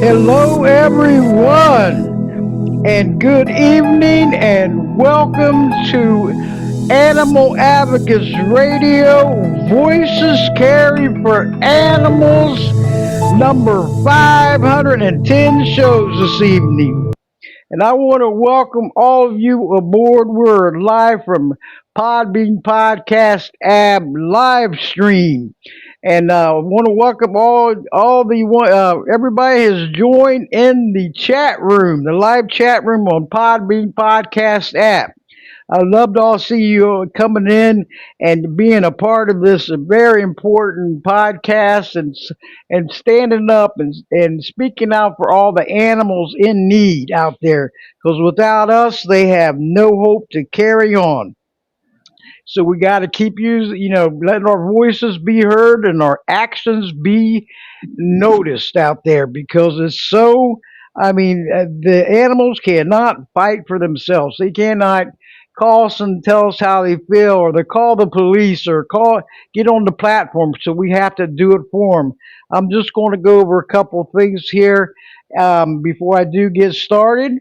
Hello, everyone, and good evening, and welcome to Animal Advocates Radio, Voices Carry for Animals, number 510 shows this evening. And I want to welcome all of you aboard. We're live from Podbean Podcast app live stream. And I want to welcome all the everybody has joined in the chat room, the live chat room on Podbean Podcast app. I love to all see you coming in and being a part of this very important podcast and standing up and speaking out for all the animals in need out there. Because without us, they have no hope to carry on. So we got to keep using, letting our voices be heard and our actions be noticed out there because it's so. I mean, the animals cannot fight for themselves. They cannot call us and tell us how they feel, or they call the police, or get on the platform. So we have to do it for them. I'm just going to go over a couple of things here before I do get started.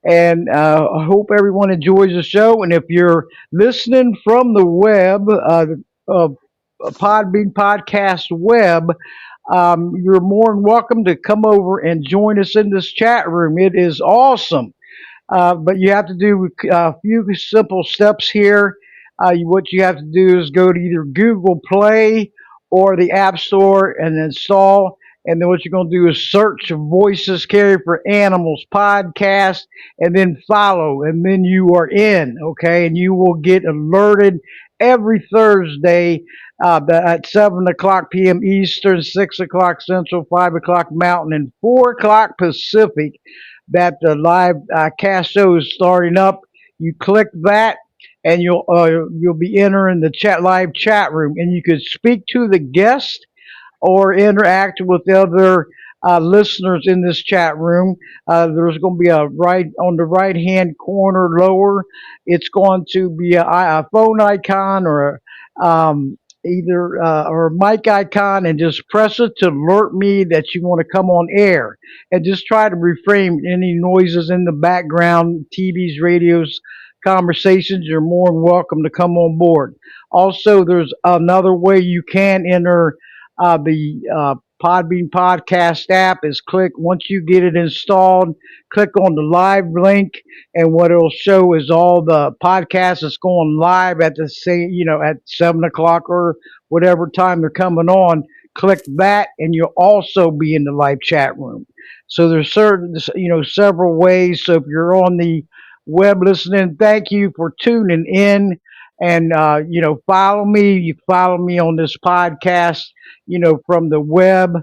And I hope everyone enjoys the show. And if you're listening from the web, uh, Podbean Podcast web, you're more than welcome to come over and join us in this chat room. It is awesome. But you have to do a few simple steps here. What you have to do is go to either Google Play or the App Store and install. And then what you're going to do is search Voices Carry for Animals podcast and then follow. And then you are in, okay? And you will get alerted every Thursday at 7 o'clock p.m. Eastern, 6 o'clock Central, 5 o'clock Mountain, and 4 o'clock Pacific that the live cast show is starting up. You click that, and you'll be entering the live chat room, and you could speak to the guest or interact with the other listeners in this chat room. There's going to be a right on the right hand corner lower. It's going to be a phone icon or either or a mic icon, and just press it to alert me that you want to come on air, and just try to refrain any noises in the background, TVs, radios, conversations. You're more than welcome to come on board. Also, there's another way you can enter the Podbean Podcast app. Is click once you get it installed, click on the live link, and what it'll show is all the podcasts that's going live at the same, at 7 o'clock or whatever time they're coming on. Click that, and you'll also be in the live chat room. So there's several ways. So if you're on the web listening, thank you for tuning in. And follow me. You follow me on this podcast, from the web,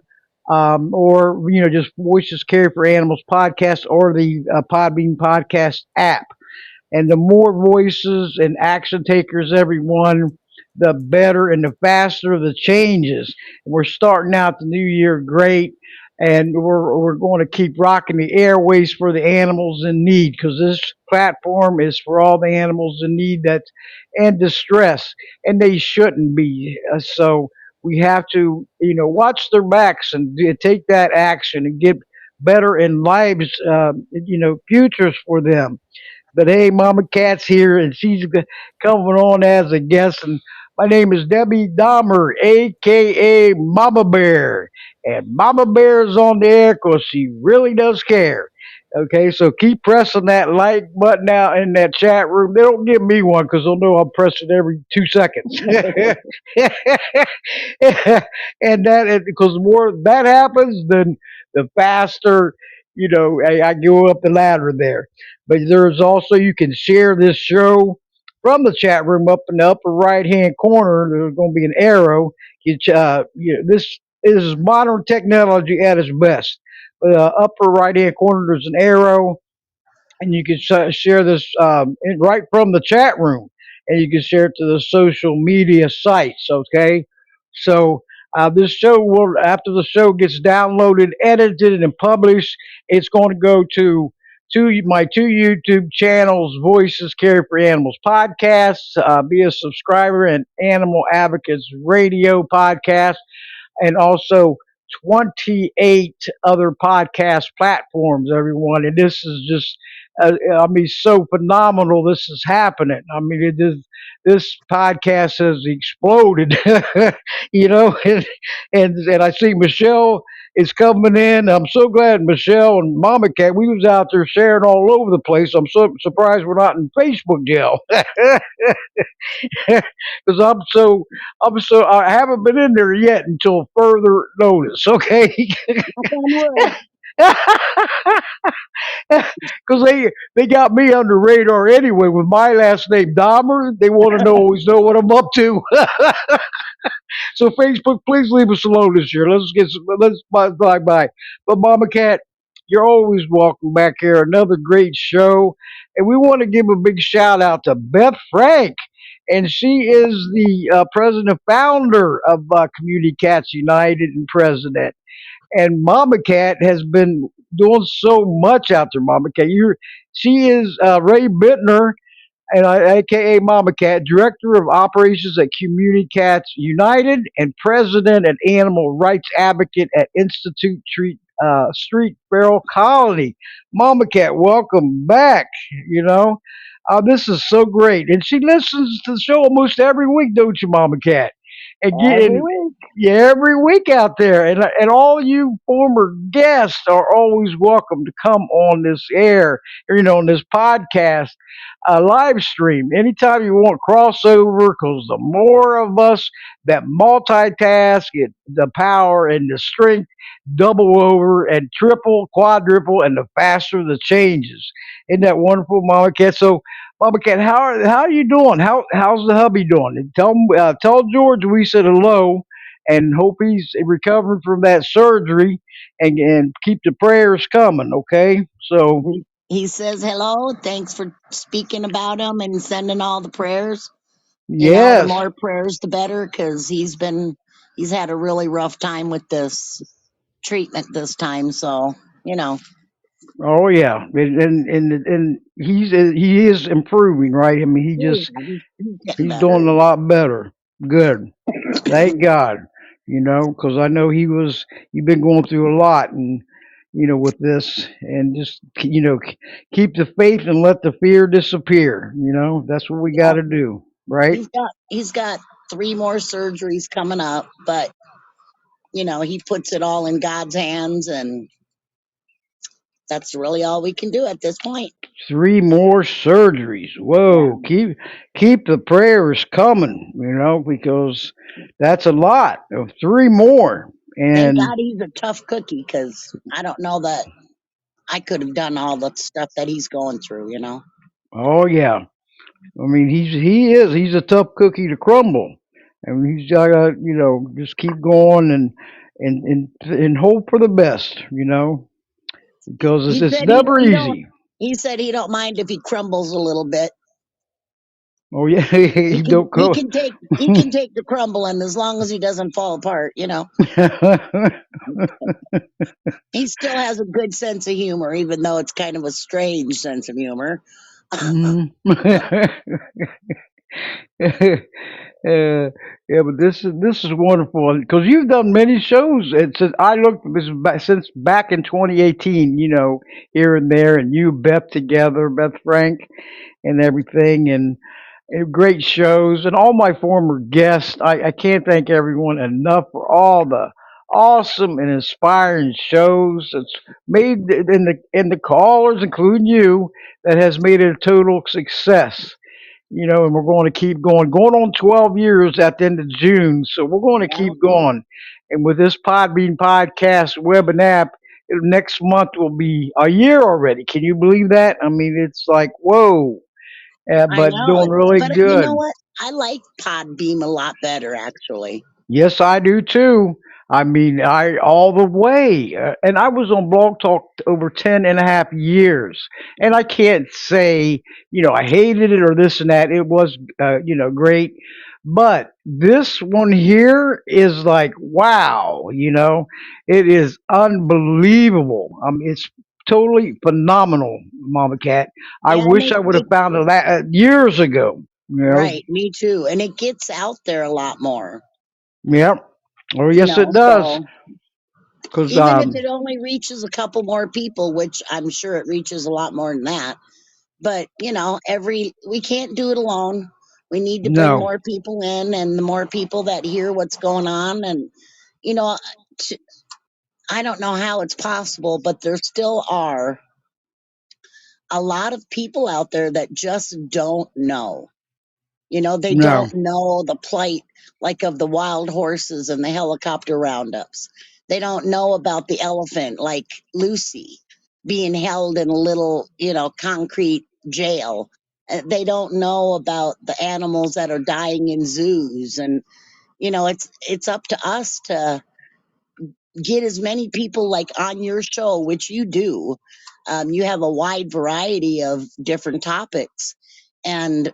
or just Voices Care for Animals podcast or the Podbean podcast app. And the more voices and action takers, everyone, the better and the faster the changes. We're starting out the new year great. and we're going to keep rocking the airways for the animals in need, because this platform is for all the animals in need that and distress, and they shouldn't be. So we have to, watch their backs and take that action and get better in lives, futures for them. But hey, Mama Cat's here, and she's coming on as a guest. And my name is Debbie Dahmer, aka Mama Bear. And Mama Bear is on the air because she really does care. Okay, so keep pressing that like button out in that chat room. They don't give me one because they'll know I'm pressing every 2 seconds. And because the more that happens, then the faster, I go up the ladder there. But there's also, you can share this show from the chat room up in the upper right hand corner. There's going to be an arrow. This is modern technology at its best. Upper right hand corner, there's an arrow, and you can share this right from the chat room, and you can share it to the social media sites. Okay, so this show will, after the show gets downloaded, edited, and published, it's going to go to my two YouTube channels, Voices Care for Animals podcasts. Be a subscriber, and Animal Advocates Radio podcast, and also 28 other podcast platforms, everyone. And this is just, so phenomenal. This is happening. I mean, this podcast has exploded, and I see Michelle is coming in. I'm so glad Michelle and Mama Cat, we was out there sharing all over the place. I'm so surprised we're not in Facebook jail. Because I haven't been in there yet until further notice. Okay. Because they got me under radar anyway with my last name Dahmer. They want to always know what I'm up to. So Facebook, please leave us alone this year. Let's bye. But Mama Cat, you're always welcome back here. Another great show, and we want to give a big shout out to Beth Frank, and she is the president and founder of Community Cats United and president. And Mama Cat has been doing so much out there. Mama Cat, she is Ray Bitner, and aka Mama Cat, Director of Operations at Community Cats United, and President and Animal Rights Advocate at Institute Street Feral Colony. Mama Cat, welcome back. You know, this is so great, and she listens to the show almost every week, don't you, Mama Cat? And Every getting, week. yeah, every week out there, and all you former guests are always welcome to come on this air, on this podcast, live stream anytime you want crossover, because the more of us that multitask, it the power and the strength double over and triple, quadruple, and the faster the changes. Isn't that wonderful, Mama Cat? So, Mama Cat, how are you doing? How's the hubby doing? And tell George we said hello, and hope he's recovering from that surgery, and keep the prayers coming. Okay, so He says hello. Thanks for speaking about him and sending all the prayers. The yes. more prayers, the better, because he's had a really rough time with this treatment this time. So, you know, Oh yeah, and he is improving, right? I mean, he's getting he's better. doing a lot better. Good, thank God. Because I know you've been going through a lot, and with this, and just keep the faith and let the fear disappear. That's what we got Yeah, to do, right? he's got 3 more surgeries coming up, but he puts it all in God's hands, and that's really all we can do at this point. 3 more surgeries. Yeah. Whoa, keep the prayers coming, because that's a lot of 3 more. Thank And God he's a tough cookie, because I don't know that I could have done all the stuff that he's going through. oh yeah, I mean he's a tough cookie to crumble, and he's gotta just keep going and hope for the best, because He it's said he never he don't easy. he said he don't mind if he crumbles a little bit. Oh yeah, He he can don't he go. can take he can take the crumbling as long as he doesn't fall apart. He still has a good sense of humor, even though it's kind of a strange sense of humor. Mhm. Yeah, but this is wonderful because you've done many shows. And since I looked since back in 2018, here and there, and you, Beth, together, Beth Frank, and everything, and great shows, and all my former guests. I can't thank everyone enough for all the awesome and inspiring shows that's made in the callers, including you, that has made it a total success. And we're going to keep going on 12 years at the end of June. So we're going to Yeah, keep going. And with this Podbean podcast web and app, next month will be a year already. Can you believe that? I mean, it's like, whoa, I but know. doing really But you know good. what? I like Podbeam a lot better, actually. Yes, I do too. I mean, I all the way. And I was on Blog Talk over 10.5 years. And I can't say, I hated it or this and that. It was, great. But this one here is like, wow, it is unbelievable. It's totally phenomenal, Mama Cat. I Yeah, and wish it, I would have it found it years ago, right, me too. And it gets out there a lot more, Yep. Oh, yes, it does. so Because even if it only reaches a couple more people, which I'm sure it reaches a lot more than that. But every we can't do it alone. We need to bring no, more people in, and the more people that hear what's going on, and you know, t- I don't know how it's possible, but there still are a lot of people out there that just don't know. They no, don't know the plight, like, of the wild horses and the helicopter roundups. They don't know about the elephant, like Lucy, being held in a little, concrete jail. They don't know about the animals that are dying in zoos, and it's up to us to get as many people like on your show, which you do. You have a wide variety of different topics, and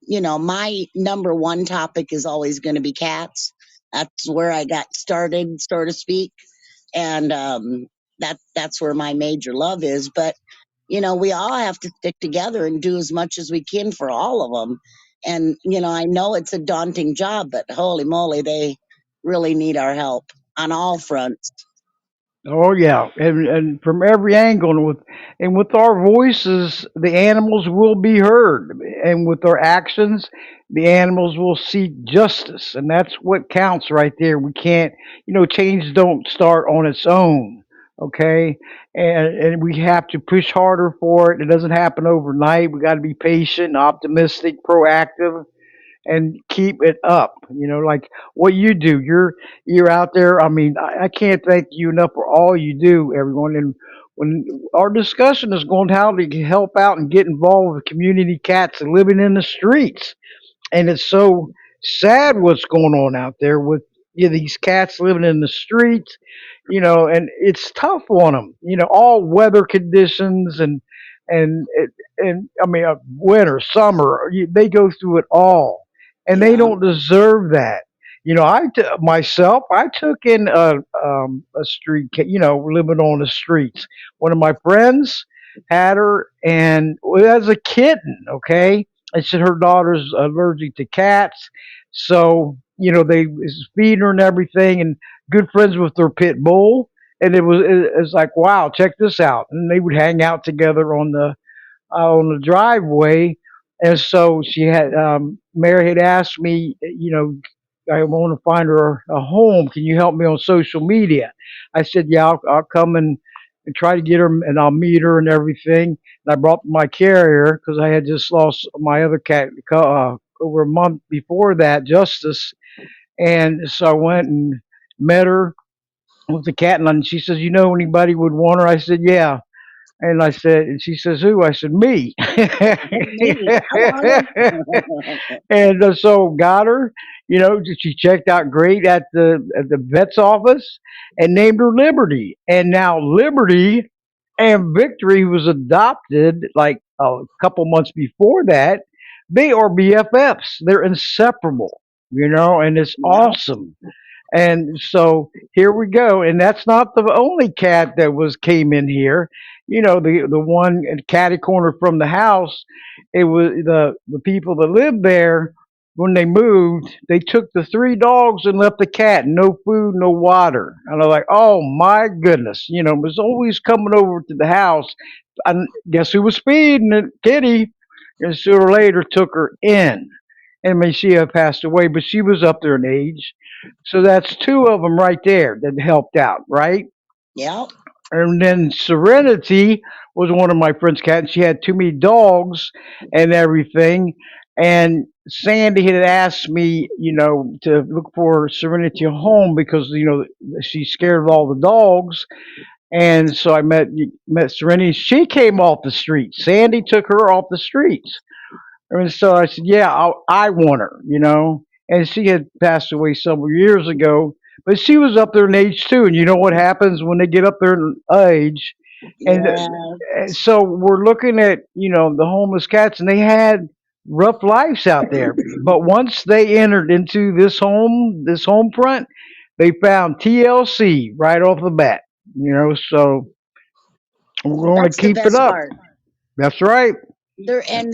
my number one topic is always going to be cats. That's where I got started, so to speak, and that's where my major love is. But we all have to stick together and do as much as we can for all of them. And I know it's a daunting job, but holy moly, they really need our help on all fronts. oh yeah, and from every angle, and with our voices, the animals will be heard, and with our actions, the animals will seek justice, and that's what counts right there. We can't, change don't start on its own. Okay, and we have to push harder for it. It doesn't happen overnight. We got to be patient, optimistic, proactive, and keep it up. Like what you do. You're out there. I mean, I can't thank you enough for all you do, everyone. And when our discussion is going to how to help out and get involved with community cats living in the streets, and it's so sad what's going on out there with these cats living in the streets, and it's tough on them, all weather conditions and and I mean, winter, summer, they go through it all, and they Yeah, don't deserve that. Myself, I took in a street cat, living on the streets. One of my friends had her, and as a kitten, okay, and said her daughter's allergic to cats, so they was feeding her and everything, and good friends with their pit bull, and it's like, wow, check this out, and they would hang out together on the driveway. And so Mary had asked me, I want to find her a home. Can you help me on social media? I said, yeah, I'll come and try to get her, and I'll meet her and everything. And I brought my carrier because I had just lost my other cat over a month before that, Justice. And so I went and met her with the cat, and she says, anybody would want her? I said, yeah. And and she says, who? I said, me. me, I want her. And so got her. She checked out great at the vet's office, and named her Liberty. And now Liberty and Victory was adopted like a couple months before that. They are BFFs. They're inseparable, and it's Yeah. awesome. And so here we go. And that's not the only cat that was came in here. The one catty corner from the house. It was the people that lived there when they moved. They took the three dogs and left the cat. No food, no water. And I'm like, oh my goodness. It was always coming over to the house. And guess who was feeding it? Kitty. And sooner or later took her in. And may she have passed away, but she was up there in age. So that's two of them right there that helped out, right? Yeah. And then Serenity was one of my friend's cats. She had too many dogs and everything. And Sandy had asked me, to look for Serenity a home because, she's scared of all the dogs. And so I met Serenity. She came off the street. Sandy took her off the streets. And so I said, yeah, I want her. And she had passed away several years ago, but she was up there in age too. And you know what happens when they get up there in age? And Yeah. so we're looking at, the homeless cats, and they had rough lives out there. But once they entered into this home front, they found TLC right off the bat. So we're going to That's the keep it best up. part. That's right.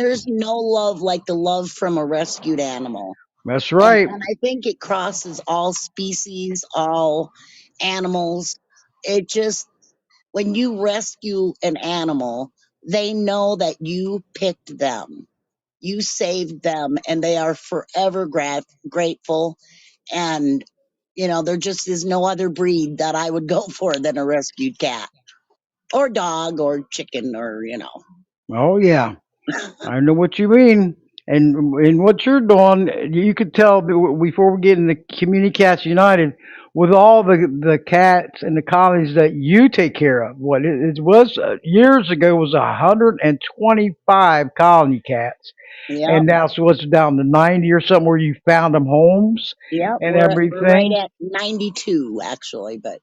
There's no love like the love from a rescued animal. That's And right. and I think it crosses all species, all animals. It just when you rescue an animal, they know that you picked them. You saved them and they are forever grateful. And there just is no other breed that I would go for than a rescued cat or dog or chicken or. Oh yeah. I know what you mean. And what you're doing, you could tell before we get into Community Cats United, with all the cats and the colonies that you take care of. What it was years ago was 125 colony cats, Yep. and now so it's down to 90 or something where you found them homes Yep. and We're right everything. at 92 actually, but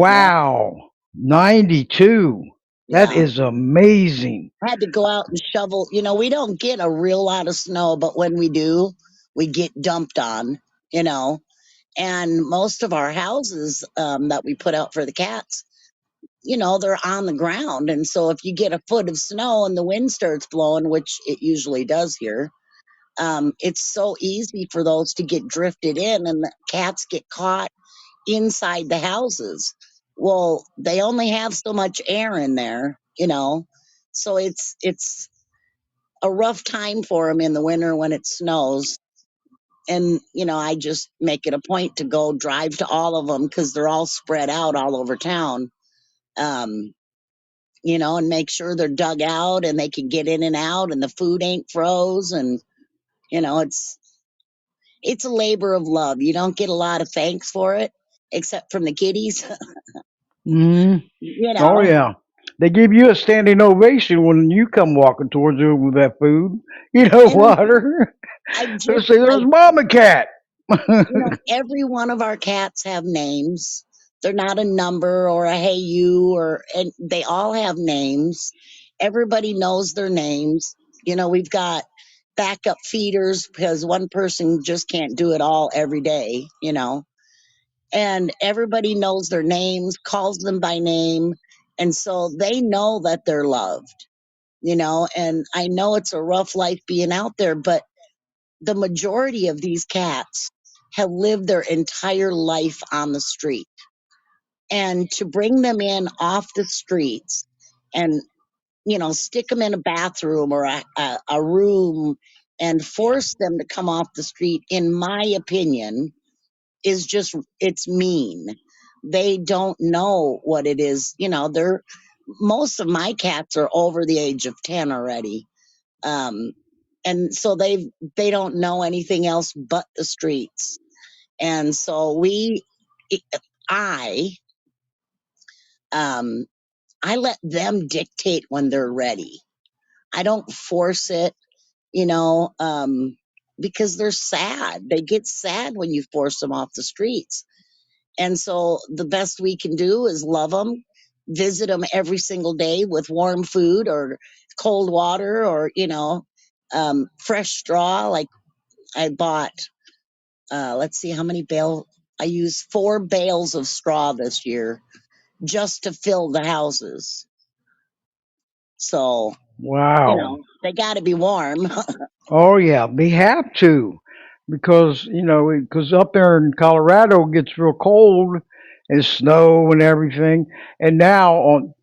yeah, Wow, 92. That yeah. is amazing. I had to go out and shovel. We don't get a real lot of snow, but when we do, we get dumped on. And most of our houses that we put out for the cats, they're on the ground. And so if you get a foot of snow and the wind starts blowing, which it usually does here, it's so easy for those to get drifted in and the cats get caught inside the houses. Well, they only have so much air in there. So it's a rough time for them in the winter when it snows. And I just make it a point to go drive to all of them because they're all spread out all over town. Um, and make sure they're dug out and they can get in and out and the food ain't froze and it's a labor of love. You don't get a lot of thanks for it except from the kitties. Mhm. you Oh know yeah. They give you a standing ovation when you come walking towards them with that food. and Water. I They just say there's like Mama Cat. every one of our cats have names. They're not a number or a hey you and they all have names. Everybody knows their names. We've got backup feeders because one person just can't do it all every day. And everybody knows their names, calls them by name, and so they know that they're loved. And I know it's a rough life being out there, but the majority of these cats have lived their entire life on the street. And to bring them in off the streets and, stick them in a bathroom or a room and force them to come off the street, in my opinion, is just, it's mean. They don't know what it is. Most of my cats are over the age of 10 already. Um, and so they don't know anything else but the streets. And so I um I let them dictate when they're ready. I don't force it, you know, um because they're sad. They get sad when you force them off the streets. And so the best we can do is love them, visit them every single day with warm food or cold water or, fresh straw. Like I bought, let's see how many bale. I used 4 bales of straw this year just to fill the houses. So, Wow. they got to be warm. Oh yeah, they have to, because because up there in Colorado it gets real cold and snow and everything. And now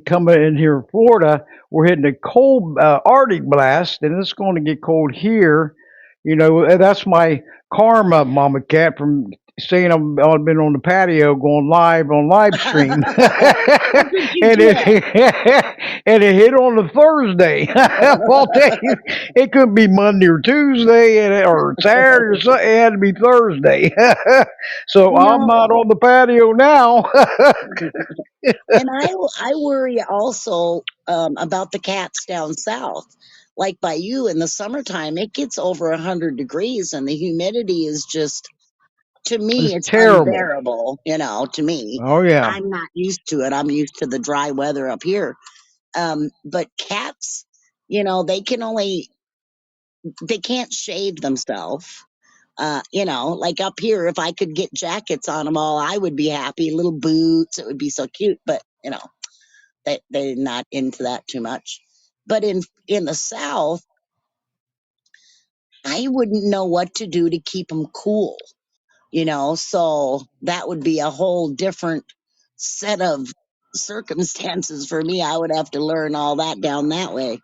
coming in here in Florida, we're hitting a cold Arctic blast, and it's going to get cold here. And that's my karma, Mama Cat, from saying I've been on the patio going live on live stream, Look what you and it did. and it hit on a Thursday. I'll tell you, it could be Monday or Tuesday, or Saturday or something. It had to be Thursday. So You I'm know, not on the patio now. and I worry also about the cats down south. Like by you in the summertime, it gets over 100 degrees, and the humidity is just, to me, It's it's terrible. unbearable. To me, Oh yeah. I'm not used to it. I'm used to the dry weather up here. But cats, they can't shade themselves. Like up here, if I could get jackets on them all, I would be happy. Little boots, it would be so cute. But they're not into that too much. But in the South, I wouldn't know what to do to keep them cool. So that would be a whole different set of circumstances for me. I would have to learn all that down that way.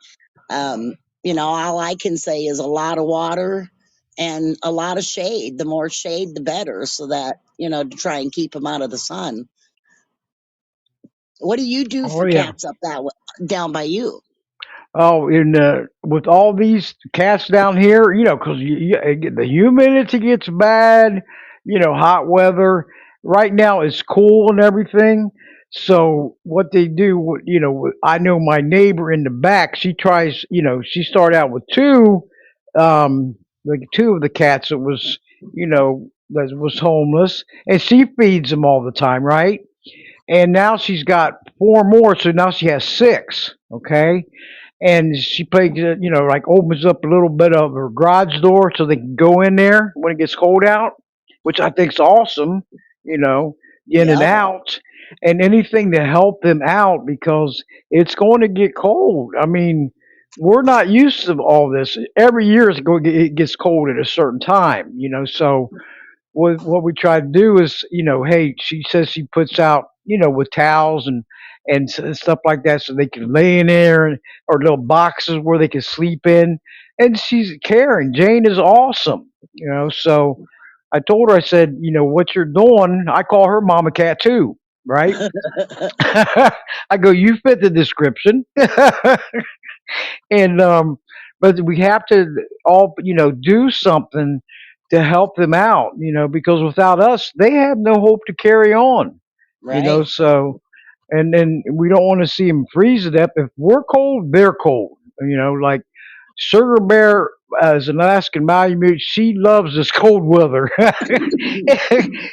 Um, all I can say is a lot of water and a lot of shade. The more shade, the better, so that, to try and keep them out of the sun. What do you do Oh for yeah. cats up down by you? Oh, in with all these cats down here, because the humidity gets bad, hot weather. Right now it's cool and everything. So what they do, I know my neighbor in the back. She tries, she started out with like two of the cats that that was homeless, and she feeds them all the time, right? And now she's got four more, so now she has six. Okay, and she plays, like opens up a little bit of her garage door so they can go in there when it gets cold out, which I think's awesome, you know, in and Yep. out, and anything to help them out because it's going to get cold. I mean, we're not used to all this. Every year it gets cold at a certain time, so what we try to do is, hey, she says she puts out, with towels and stuff like that, so they can lay in there, or little boxes where they can sleep in. And she's caring. Jane is awesome, So I told her, I said, what you're doing. I call her Mama Cat too, right? I go, you fit the description. And but we have to all do something to help them out, because without us they have no hope to carry on, Right. so, and then we don't want to see them freeze to death. If we're cold, they're cold, like Sugar Bear, as an Alaskan Malamute, she loves this cold weather.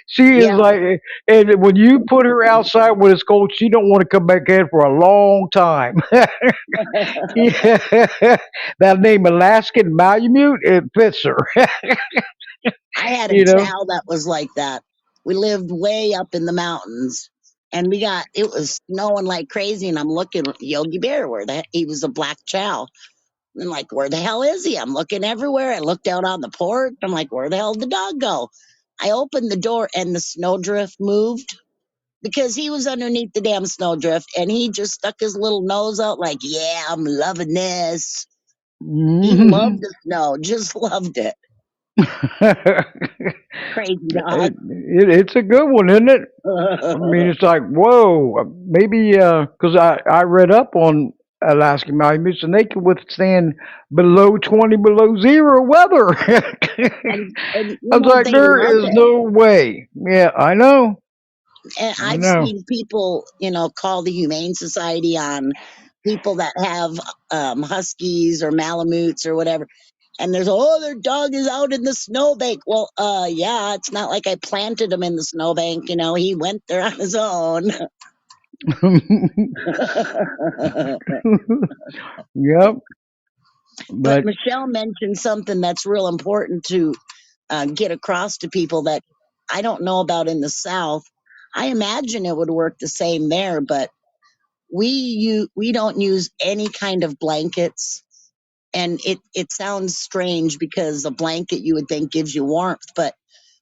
She is Yeah. like, and when you put her outside when it's cold, she don't want to come back in for a long time. Yeah, that name Alaskan Malamute, it fits her. I had a you know. chow that was like that. We lived way up in the mountains, and it was snowing like crazy. And I'm looking at Yogi Bear, he was a black chow. And like, where the hell is he? I'm looking everywhere. I looked out on the porch. I'm like, where the hell did the dog go? I opened the door and the snowdrift moved because he was underneath the damn snowdrift, and he just stuck his little nose out like, yeah, I'm loving this. He loved Mhm. the snow, just loved it. Crazy dog. It's a good one, isn't it? I mean, it's like, whoa, maybe because I read up on Alaskan Malamutes, and they can withstand below 20 below zero weather. and I was like, they there love is it. no way. Yeah, I know. And I I've know. seen people, call the Humane Society on people that have huskies or malamutes or whatever. And their dog is out in the snowbank. Well, yeah, it's not like I planted him in the snowbank. He went there on his own. Yep. But But Michelle mentioned something that's real important to get across to people that I don't know about in the South. I imagine it would work the same there, but we don't use any kind of blankets, and it sounds strange because a blanket you would think gives you warmth, but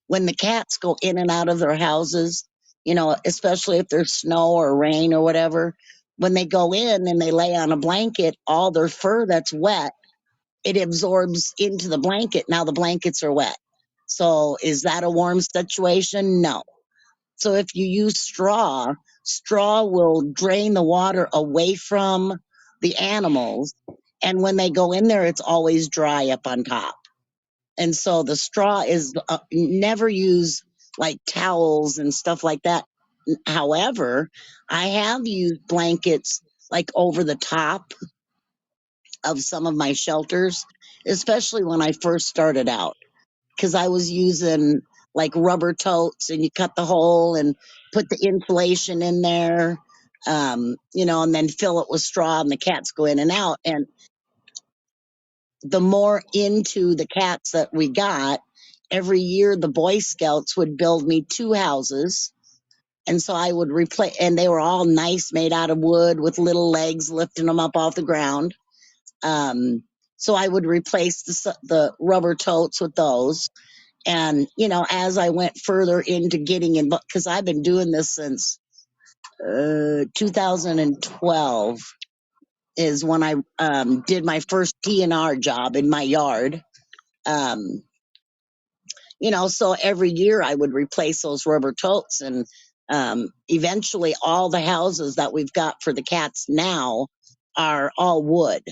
when the cats go in and out of their houses, especially if there's snow or rain or whatever, when they go in and they lay on a blanket, all their fur that's wet, it absorbs into the blanket. Now the blankets are wet. So is that a warm situation? No. So if you use straw, straw will drain the water away from the animals. And when they go in there, it's always dry up on top. And so the straw is never use like towels and stuff like that. However, I have used blankets like over the top of some of my shelters, especially when I first started out, because I was using like rubber totes and you cut the hole and put the insulation in there, and then fill it with straw and the cats go in and out. And the more into the cats that we got, every year the Boy Scouts would build me two houses. And so I would replace, and they were all nice, made out of wood with little legs lifting them up off the ground. Um, so I would replace the rubber totes with those. And, as I went further into getting in, because I've been doing this since 2012 is when I did my first TNR job in my yard. Um, so every year I would replace those rubber totes. And eventually all the houses that we've got for the cats now are all wood.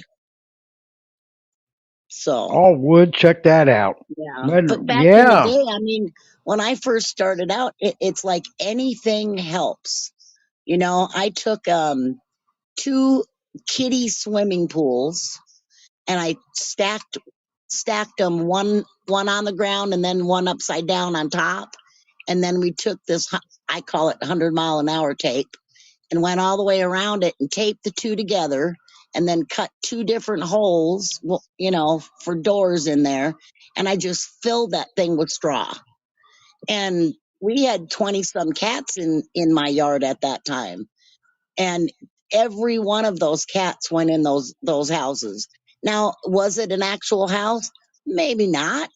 So. all wood, check that out. Yeah. But But back in the yeah, day, I mean, when I first started out, it's like anything helps. I took two kiddie swimming pools and I stacked them one on the ground and then one upside down on top. And then we took this, I call it 100-mile-an-hour tape, and went all the way around it and taped the two together and then cut two different holes, for doors in there. And I just filled that thing with straw. And we had 20 some cats in my yard at that time. And every one of those cats went in those houses. Now, was it an actual house? Maybe not,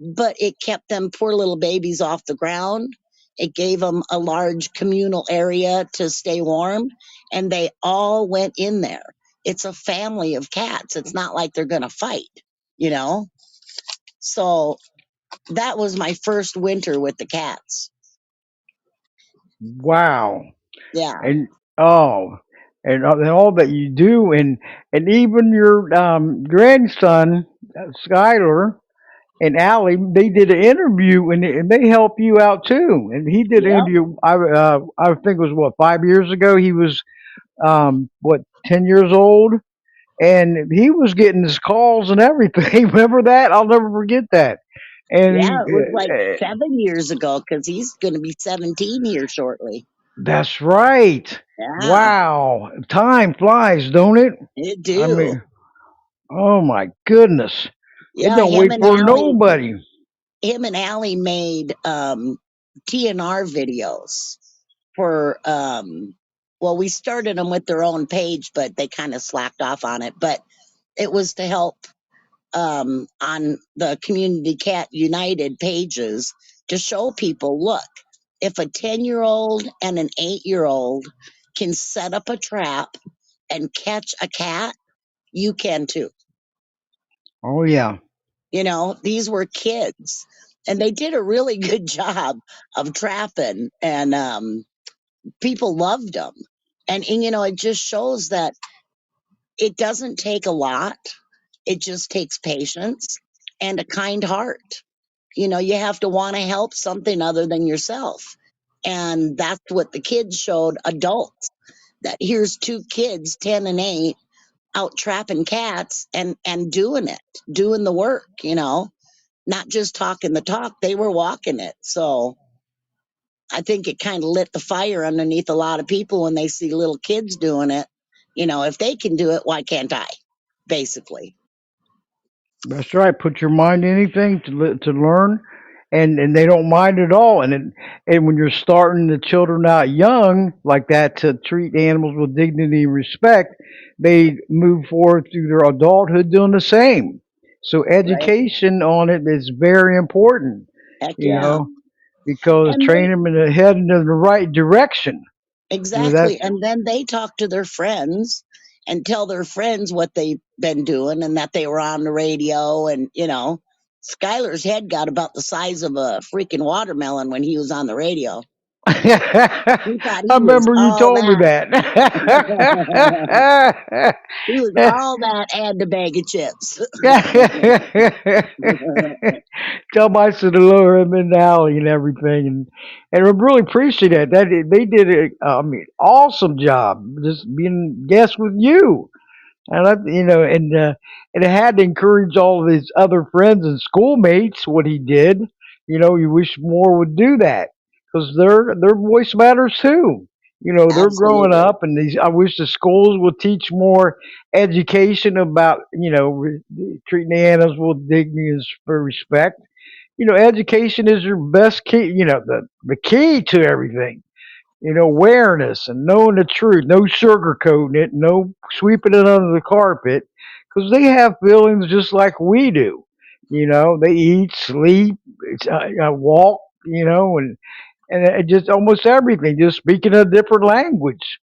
but it kept them poor little babies off the ground. It gave them a large communal area to stay warm, and they all went in there. It's a family of cats. It's not like they're going to fight, you know? So that was my first winter with the cats. wow. Yeah. And oh, and all that you do, and even your grandson, Skylar, and Allie, they did an interview and they help you out too. And he did an Yep. interview. I think it was what 5 years ago. He was what 10 years old, and he was getting his calls and everything. Remember that? I'll never forget that. And Yeah, he, it was like 7 years ago because he's going to be 17 here shortly. that's right. Yeah, Wow, time flies, don't it? it I do. mean, oh my goodness, it Yeah, don't wait for nobody. him and Allie made TNR videos for well, we started them with their own page, but they kind of slacked off on it. But it was to help on the Community Cat United pages to show people, look, if a 10-year-old and an 8-year-old can set up a trap and catch a cat, you can too. Oh yeah. These were kids and they did a really good job of trapping, and people loved them. And it just shows that it doesn't take a lot, it just takes patience and a kind heart. You have to want to help something other than yourself. And that's what the kids showed adults, that here's two kids, 10 and 8, out trapping cats and doing it, doing the work, not just talking the talk, they were walking it. So I think it kind of lit the fire underneath a lot of people when they see little kids doing it. If they can do it, why can't I? basically. That's right. Put your mind to anything to learn, and they don't mind at all. And when you're starting the children out young like that to treat animals with dignity and respect, they move forward through their adulthood doing the same. So Right. education on it is very important, Heck you yeah. know, because And train they them in the head into the right direction. That exactly. And then they talk to their friends and tell their friends what they've been doing and that they were on the radio. And, Skylar's head got about the size of a freaking watermelon when he was on the radio. I He thought he was remember you all told me that. that. He was all that and a bag of chips. Tell my son to lower him in the alley and everything, and I really appreciate that. They did I mean, awesome job just being guests with you. And and it had to encourage all of his other friends and schoolmates what he did. You wish more would do that because their voice matters too. They're growing Absolutely. up, and these. I wish the schools would teach more education about treating the animals with dignity and for respect. Education is your best key. The key to everything. Awareness and knowing the truth, no sugarcoating it, no sweeping it under the carpet, because they have feelings just like we do. They eat, sleep, walk, and just almost everything, just speaking a different language.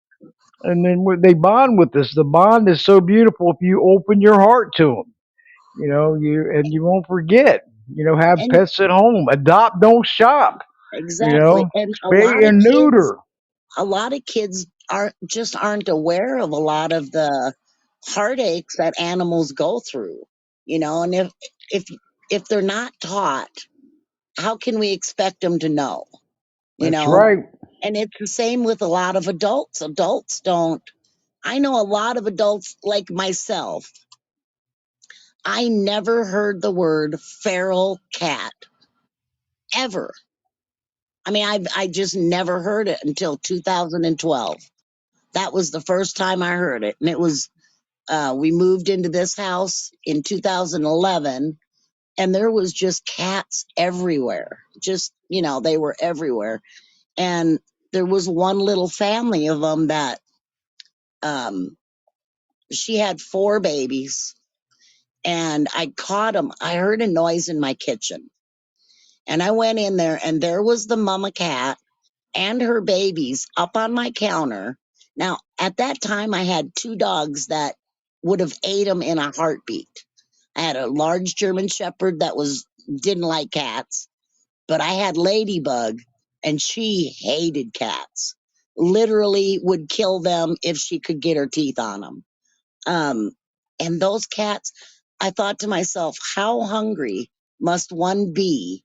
And then when they bond with us, the bond is so beautiful if you open your heart to them. You won't forget. Have And pets at home, adopt, don't shop. exactly. And Spay and neuter. a lot of kids aren't aware of a lot of the heartaches that animals go through, and if if they're not taught, how can we expect them to know, you That's know? right. And it's the same with a lot of adults. Adults don't. I know a lot of adults like myself. I never heard the word feral cat ever. I mean, I just never heard it until 2012. That was the first time I heard it. And it was, we moved into this house in 2011, and there was just cats everywhere. Just, they were everywhere. And there was one little family of them that, um, she had four babies, and I caught them. I heard a noise in my kitchen, and I went in there, and there was the mama cat and her babies up on my counter. Now, at that time, I had two dogs that would have ate them in a heartbeat. I had a large German Shepherd that didn't like cats, but I had Ladybug, and she hated cats. Literally would kill them if she could get her teeth on them. Um, and those cats, I thought to myself, how hungry must one be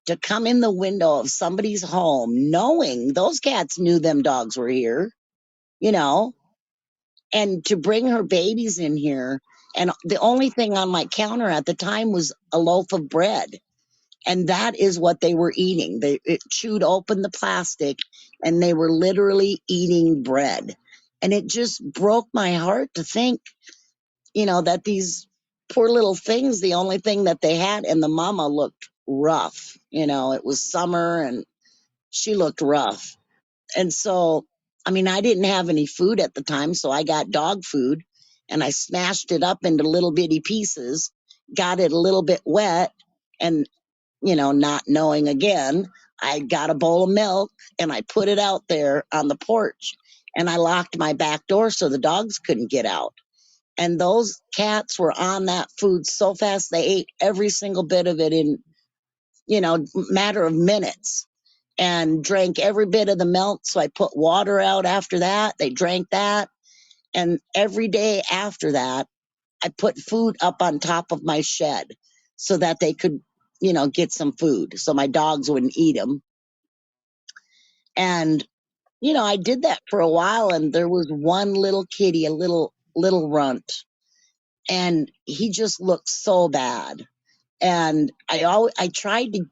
to come in the window of somebody's home knowing those cats knew them dogs were here, you know, and to bring her babies in here. And the only thing on my counter at the time was a loaf of bread. And that is what they were eating. It chewed open the plastic, and they were literally eating bread. And it just broke my heart to think, that these poor little things, the only thing that they had, and the mama looked rough. It was summer and she looked rough. And so, I mean, I didn't have any food at the time, so I got dog food and I smashed it up into little bitty pieces, got it a little bit wet, and, not knowing again, I got a bowl of milk and I put it out there on the porch, and I locked my back door so the dogs couldn't get out. And those cats were on that food so fast, they ate every single bit of it in, matter of minutes, and drank every bit of the milk. So I put water out after that. They drank that. And every day after that, I put food up on top of my shed so that they could, get some food so my dogs wouldn't eat them. And, I did that for a while, and there was one little kitty, a little runt, and he just looked so bad. And I tried to,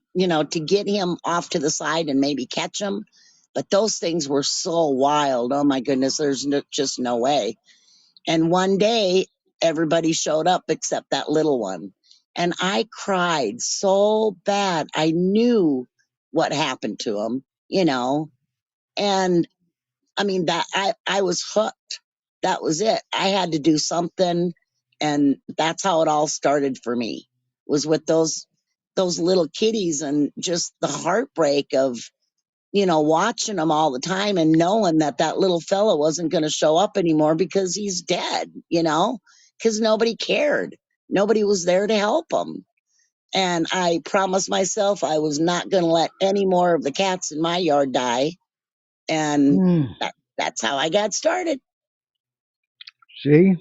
to get him off to the side and maybe catch him, but those things were so wild. Oh my goodness, there's just no way. And one day, everybody showed up except that little one. And I cried so bad. I knew what happened to him, you know. And I mean, I was hooked. That was it. I had to do something. And that's how it all started for me, was with those little kitties, and just the heartbreak of, watching them all the time and knowing that that little fella wasn't going to show up anymore because he's dead, because nobody cared. Nobody was there to help him. And I promised myself I was not going to let any more of the cats in my yard die. And Mm, that's how I got started. see,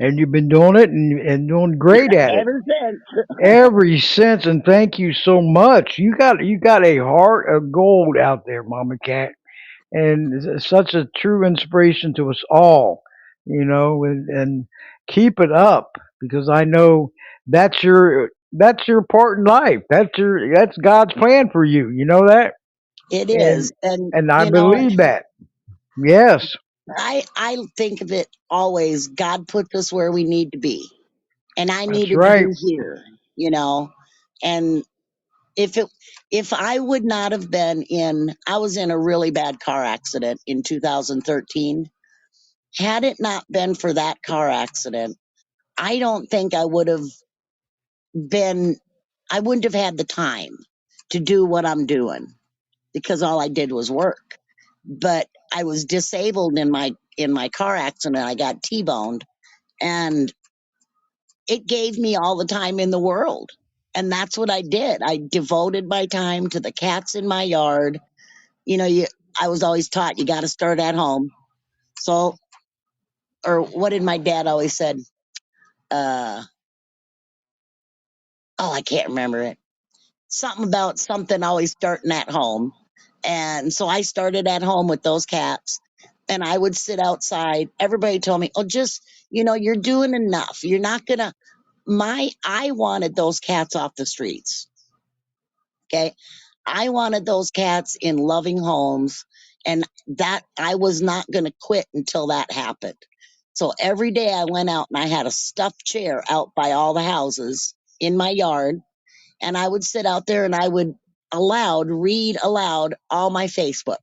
and you've been doing it and doing great at it Ever since. ever since. And thank you so much. You got a heart of gold out there, Mama Cat, and it's such a true inspiration to us all. And keep it up because I know that's your part in life. That's God's plan for you. You know that, It and is. And, and I believe that. Yes, I think of it always, God put us where we need to be. And I that's needed to right. be here, you know. And if it if I would not have been in I was in a really bad car accident in 2013. Had it not been for that car accident, I don't think been I wouldn't have had the time to do what I'm doing, because all I did was work. But I was disabled in my car accident. I got T-boned, and it gave me all the time in the world. And that's what I did. I devoted my time to the cats in my yard. You know, you I was always taught you got to start at home. So, or what did my dad always said? Uh, oh, I can't remember it. Something about something always starting at home. And so I started at home with those cats, and I would sit outside. Everybody told me, "Oh, just, you're doing enough. You're not going to I wanted those cats off the streets." Okay. I wanted those cats in loving homes, and that I was not going to quit until that happened. So every day I went out and I had a stuffed chair out by all the houses in my yard, and I would sit out there and I would read aloud all my Facebook.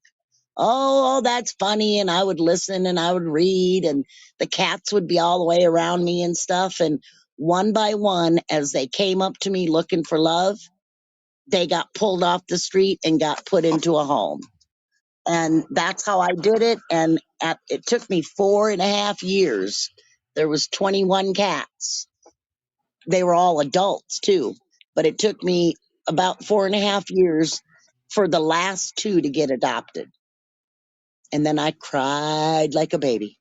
Oh, that's funny. And I would listen and I would read, and the cats would be all the way around me and stuff. And one by one, as they came up to me looking for love, they got pulled off the street and got put into a home. And that's how I did it. And it took me 4.5 years. There was 21 cats. They were all adults too, but it took me about 4.5 years for the last two to get adopted. And then I cried like a baby.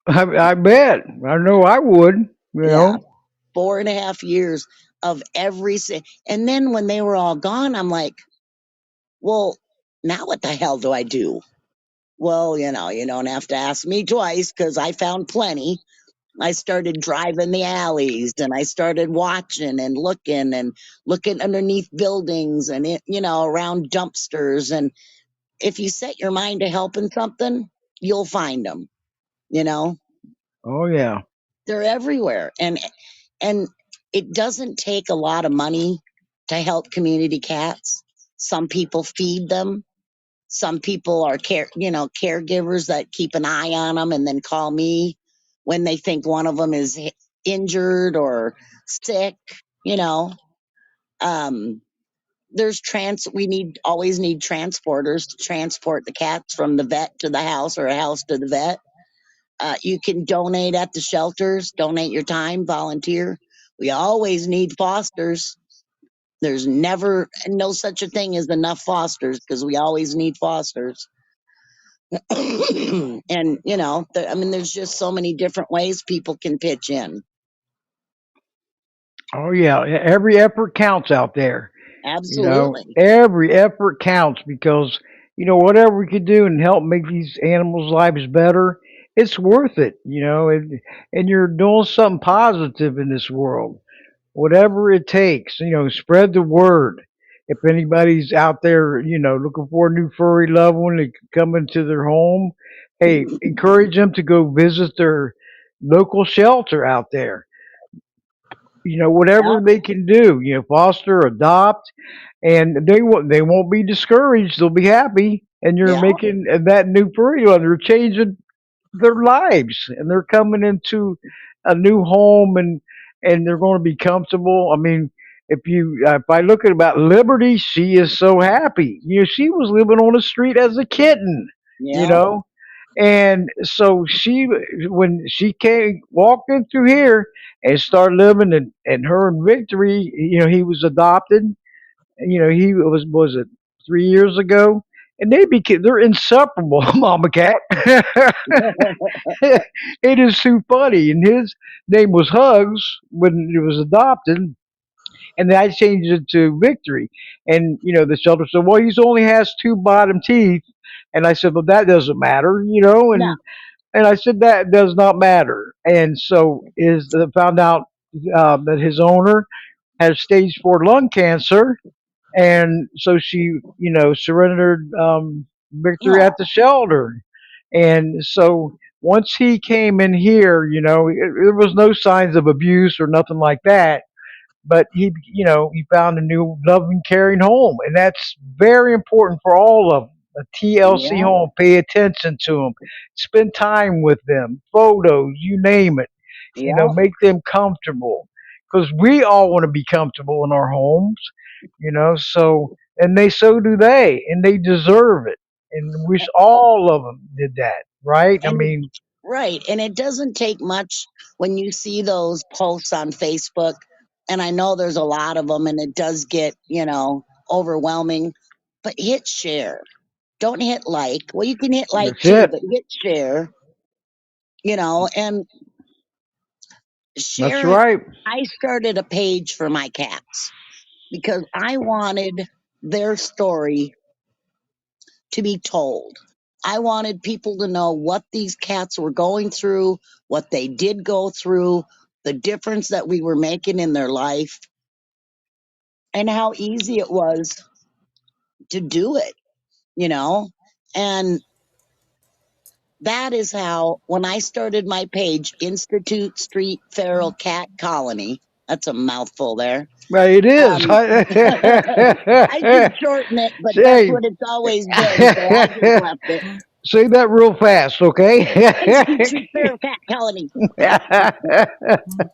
I bet. I know I would. Yeah, 4.5 years of and then when they were all gone, I'm like, well, now what the hell do I do? Well, you don't have to ask me twice, because I found plenty. I started driving the alleys, and I started watching and looking underneath buildings, and around dumpsters. And if you set your mind to helping something, you'll find them. You know, Oh yeah. they're everywhere. And it doesn't take a lot of money to help community cats. Some people feed them. Some people are caregivers that keep an eye on them and then call me when they think one of them is injured or sick. You know, um, we always need transporters to transport the cats from the vet to the house, or a house to the vet. You can donate at the shelters, donate your time, volunteer. We always need fosters. There's never no such a thing as enough fosters, because we always need fosters. And I mean, there's just so many different ways people can pitch in. Oh yeah. Every effort counts out there. Absolutely. Every effort counts because whatever we could do and help make these animals' lives better, it's worth it. And you're doing something positive in this world. Whatever it takes, spread the word. If anybody's out there, looking for a new furry loved one to come into their home, hey, encourage them to go visit their local shelter out there. Yep. Whatever they can do, foster, adopt, and they won't be discouraged. They'll be happy, and you're Yep. making that new formula. They're changing their lives, and they're coming into a new home, and they're going to be comfortable. I mean, if I look at about Liberty, she is so happy. She was living on the street as a kitten. You Yep. know, and so when she came walked in through here and started living, and her and Victory, he was adopted. He was it 3 years ago, and they're inseparable, Mama Cat. It is too funny. And his name was Hugs when he was adopted, and then I changed it to Victory. And the shelter said, "Well, he only has two bottom teeth." And I said, "Well, that doesn't matter, No. And I said that does not matter. And so is found out that his owner has stage 4 lung cancer, and so she, surrendered Victory at the Oh. shelter. And so once he came in here, there was no signs of abuse or nothing like that. But he found a new loving, caring home, and that's very important for all of them. A TLC Yep. home, pay attention to them, spend time with them, photos, you name it. Yep. Make them comfortable, because we all want to be comfortable in our homes. So, and so do they, and they deserve it. And wish all of them did that, right? I And mean, right. And it doesn't take much when you see those posts on Facebook. And I know there's a lot of them and it does get, overwhelming. But hit share. Don't hit like. Well, you can hit like that's too, it. but hit share, and That's share it. right. I started a page for my cats because I wanted their story to be told. I wanted people to know what these cats were going through, what they did go through, the difference that we were making in their life, and how easy it was to do it, you know? And that is how, when I started my page, Institute Street Feral Cat Colony, that's a mouthful there. Well, it is. Um, I should shorten it, but that's Say, what it's always been, so I just left it. say that real fast, Institute okay? Street Feral Cat Colony.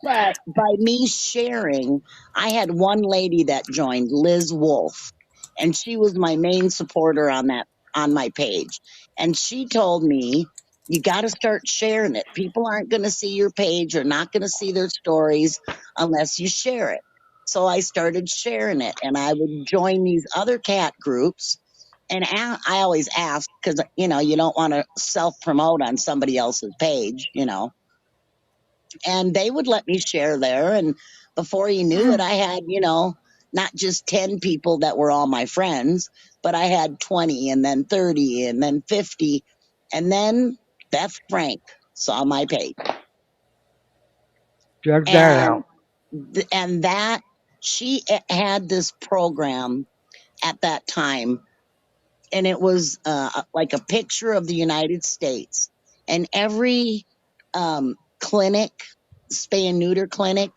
But by me sharing, I had one lady that joined, Liz Wolf, and she was my main supporter on my page. And she told me, you got to start sharing it. People aren't going to see your page or not going to see their stories unless you share it. So I started sharing it, and I would join these other cat groups. And I always ask because you don't want to self promote on somebody else's page. And they would let me share there. And before you knew it, I had, not just 10 people that were all my friends, but I had 20 and then 30 and then 50. And then Beth Frank saw my page. Check that And out. and that she had this program at that time, and it was like a picture of the United States, and every clinic, spay and neuter clinic,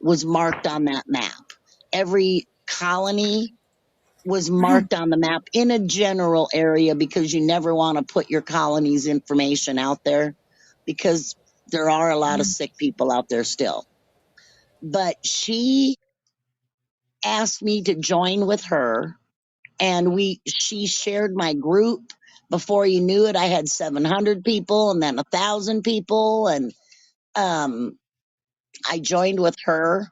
was marked on that map. Every colony was marked on the map in a general area because you never want to put your colony's information out there because there are a lot of sick people out there still. But she asked me to join with her, and she shared my group. Before you knew it, I had 700 people and then 1,000 people, and um, I joined with her,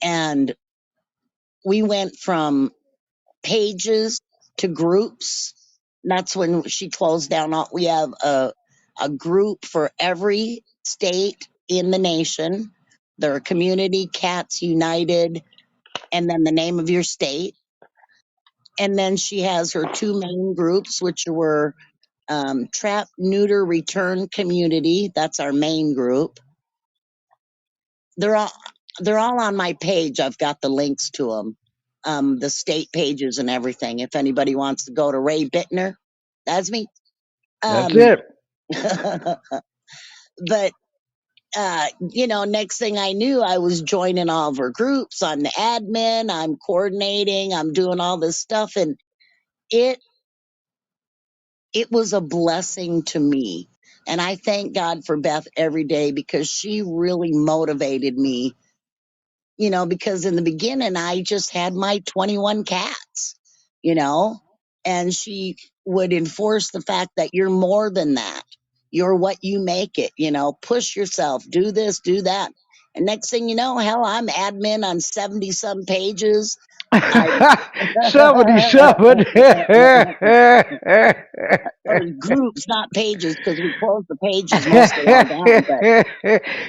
and we went from pages to groups. That's when she closed down all. We have a group for every state in the nation. There are Community Cats United, and then the name of your state. And then she has her two main groups, which were Trap-Neuter-Return Community. That's our main group. They're all they're all on my page. I've got the links to them, the state pages and everything. If anybody wants to go to Ray Bitner, that's me. That's Um, it. But next thing I knew, I was joining all of her groups. I'm the admin. I'm coordinating. I'm doing all this stuff, and it it was a blessing to me. And I thank God for Beth every day because she really motivated me. Because in the beginning, I just had my 21 cats. You know, and she would enforce the fact that you're more than that. You're what you make it. Push yourself, do this, do that. And next thing you know, hell, I'm admin on 70 some pages. I 77. or groups, not pages, because we close the pages most of them down. But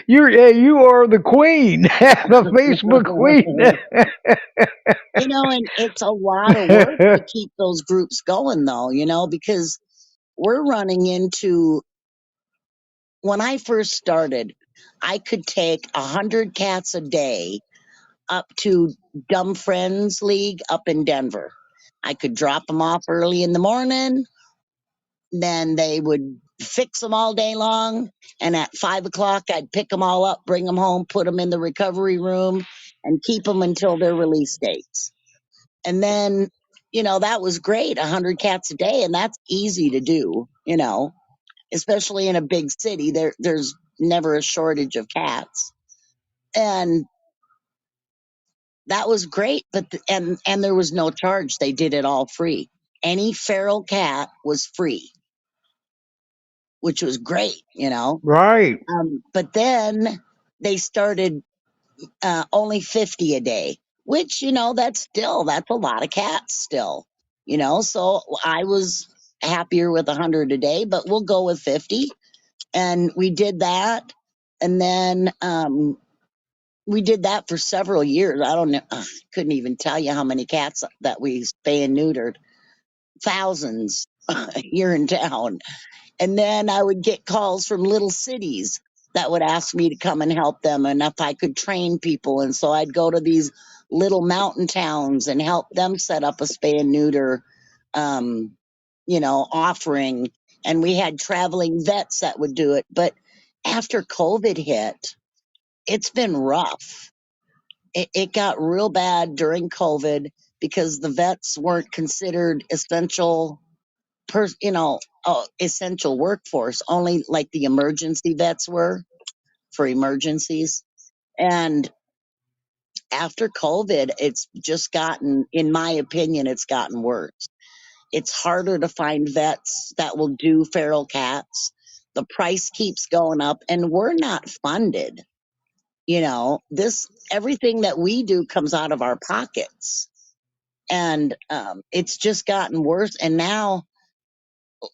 You are the queen, the Facebook queen. and it's a lot of work to keep those groups going, though. Because we're running into when I first started, I could take 100 cats a day up to Dumb Friends League up in Denver. I could drop them off early in the morning. Then they would fix them all day long. And at 5 o'clock, I'd pick them all up, bring them home, put them in the recovery room, and keep them until their release dates. And then, that was great, 100 cats a day. And that's easy to do, especially in a big city. There's never a shortage of cats. And that was great. And there was no charge. They did it all free. Any feral cat was free, which was great. Right. But then they started only 50 a day, which, that's a lot of cats still, so I was happier with 100 a day, but we'll go with 50. And we did that. And then we did that for several years. I don't know. Couldn't even tell you how many cats that we spay and neutered. Thousands here in town. And then I would get calls from little cities that would ask me to come and help them and if I could train people. And so I'd go to these little mountain towns and help them set up a spay and neuter, um, offering. And we had traveling vets that would do it. But after COVID hit, it's been rough. It got real bad during COVID because the vets weren't considered essential workforce. Only like the emergency vets were for emergencies. And after COVID, it's just gotten, in my opinion, it's gotten worse. It's harder to find vets that will do feral cats. The price keeps going up, and we're not funded. This everything that we do comes out of our pockets, and it's just gotten worse. And now,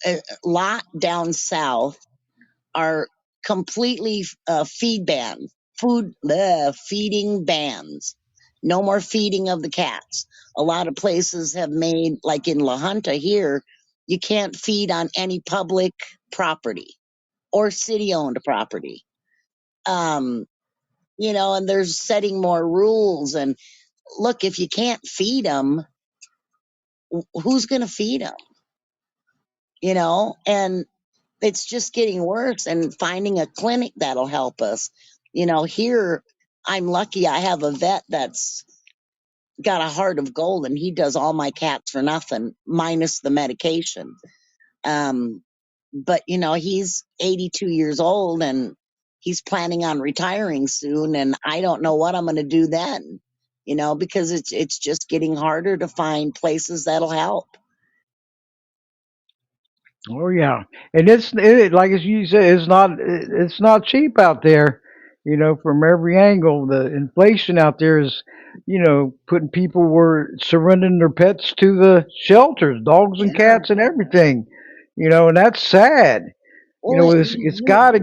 a lot down south are completely feeding bans. No more feeding of the cats. A lot of places have made, like in La Junta here, you can't feed on any public property or city owned property. Um, and they're setting more rules. And look, if you can't feed them, who's going to feed them? And it's just getting worse, and finding a clinic that'll help us. Here, I'm lucky I have a vet that's got a heart of gold, and he does all my cats for nothing, minus the medication. Um, but, he's 82 years old and he's planning on retiring soon. And I don't know what I'm going to do then, because it's just getting harder to find places that'll help. Oh yeah, and like as you said, it's not cheap out there. From every angle, the inflation out there is, putting people were surrendering their pets to the shelters, dogs and Yeah. cats and everything. And that's sad. Well, It's got to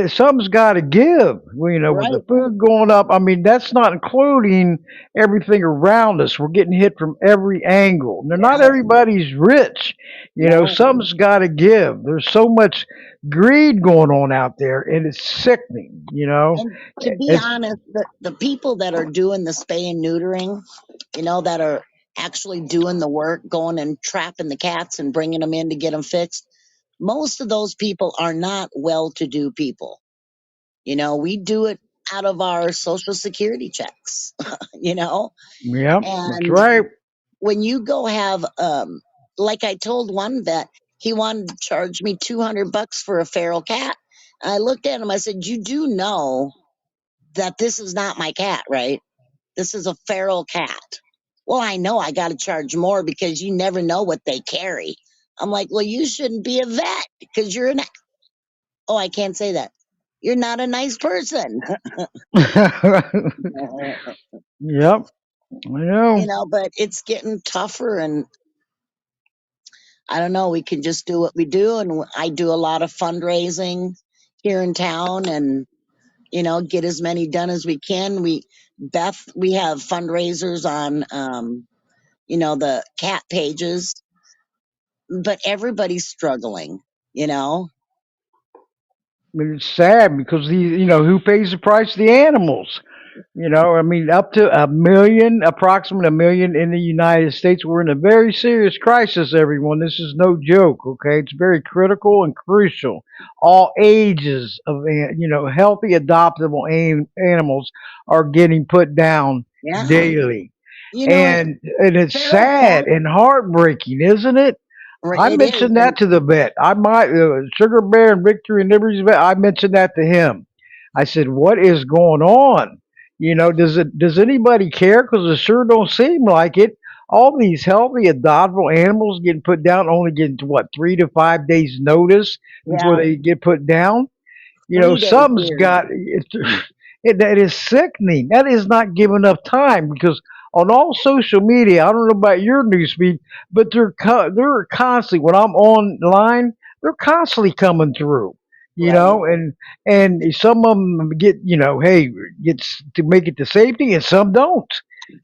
something's got to give. With the right. food going up, I mean, that's not including everything around us. We're getting hit from every angle. Now, not Yeah. everybody's rich. No. Something's got to give. There's so much greed going on out there, and it's sickening. And to be It's honest, the people that are doing the spay and neutering, that are actually doing the work, going and trapping the cats and bringing them in to get them fixed, most of those people are not well-to-do people. We do it out of our social security checks, you know, Yep, that's and right. when you go have, like I told one vet, he wanted to charge me 200 bucks for a feral cat. I looked at him, I said, you do know that this is not my cat, right? This is a feral cat. Well, I know I got to charge more because you never know what they carry. I'm like, well, you shouldn't be a vet because you're an, oh, I can't say that. You're not a nice person. Yep, I know. But it's getting tougher, and I don't know. We can just do what we do. And I do a lot of fundraising here in town and, get as many done as we can. We have fundraisers on, the cat pages, but everybody's struggling, you know? But it's sad because who pays the price? The animals. I mean, up to a million, approximately a million in the United States. We're in a very serious crisis, everyone. This is no joke, okay? It's very critical and crucial. All ages of, healthy, adoptable animals are getting put down Yeah. daily. You know, And it's feral sad cat, and heartbreaking, isn't it? I it is. mentioned And that to the vet. I might Sugar Bear and Victory and Liberty's vet. I mentioned that to him. I said, "What is going on? Does anybody care? Because it sure don't seem like it. All these healthy, adoptable animals getting put down, only getting to what 3 to 5 days notice before yeah, they get put down. 3 days Something's here. got that is sickening. That is not giving enough time because on all social media, I don't know about your newsfeed, but they're constantly when I'm online, they're constantly coming through. Right. And some of them get hey gets to make it to safety, and some don't.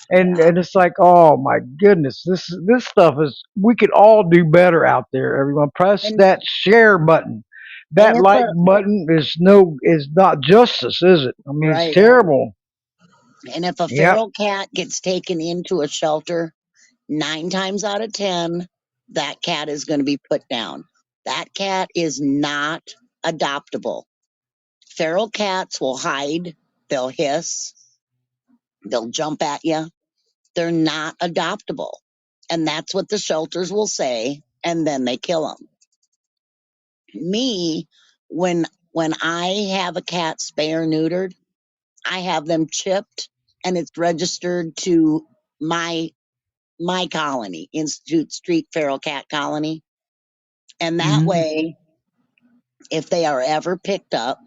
And Yeah. and it's like, oh my goodness, this stuff is we could all do better out there. Everyone, press And, that share button. and That if like a, button is not justice, is it? I mean, it's right. terrible. And if a Yep. feral cat gets taken into a shelter, 9 times out of 10, that cat is going to be put down. That cat is not adoptable. Feral cats will hide, they'll hiss, they'll jump at you. They're not adoptable. And that's what the shelters will say. And then they kill them. Me, when I have a cat spay or neutered, I have them chipped and it's registered to my my colony, Institute Street Feral Cat Colony. And that Hmm. way, if they are ever picked up,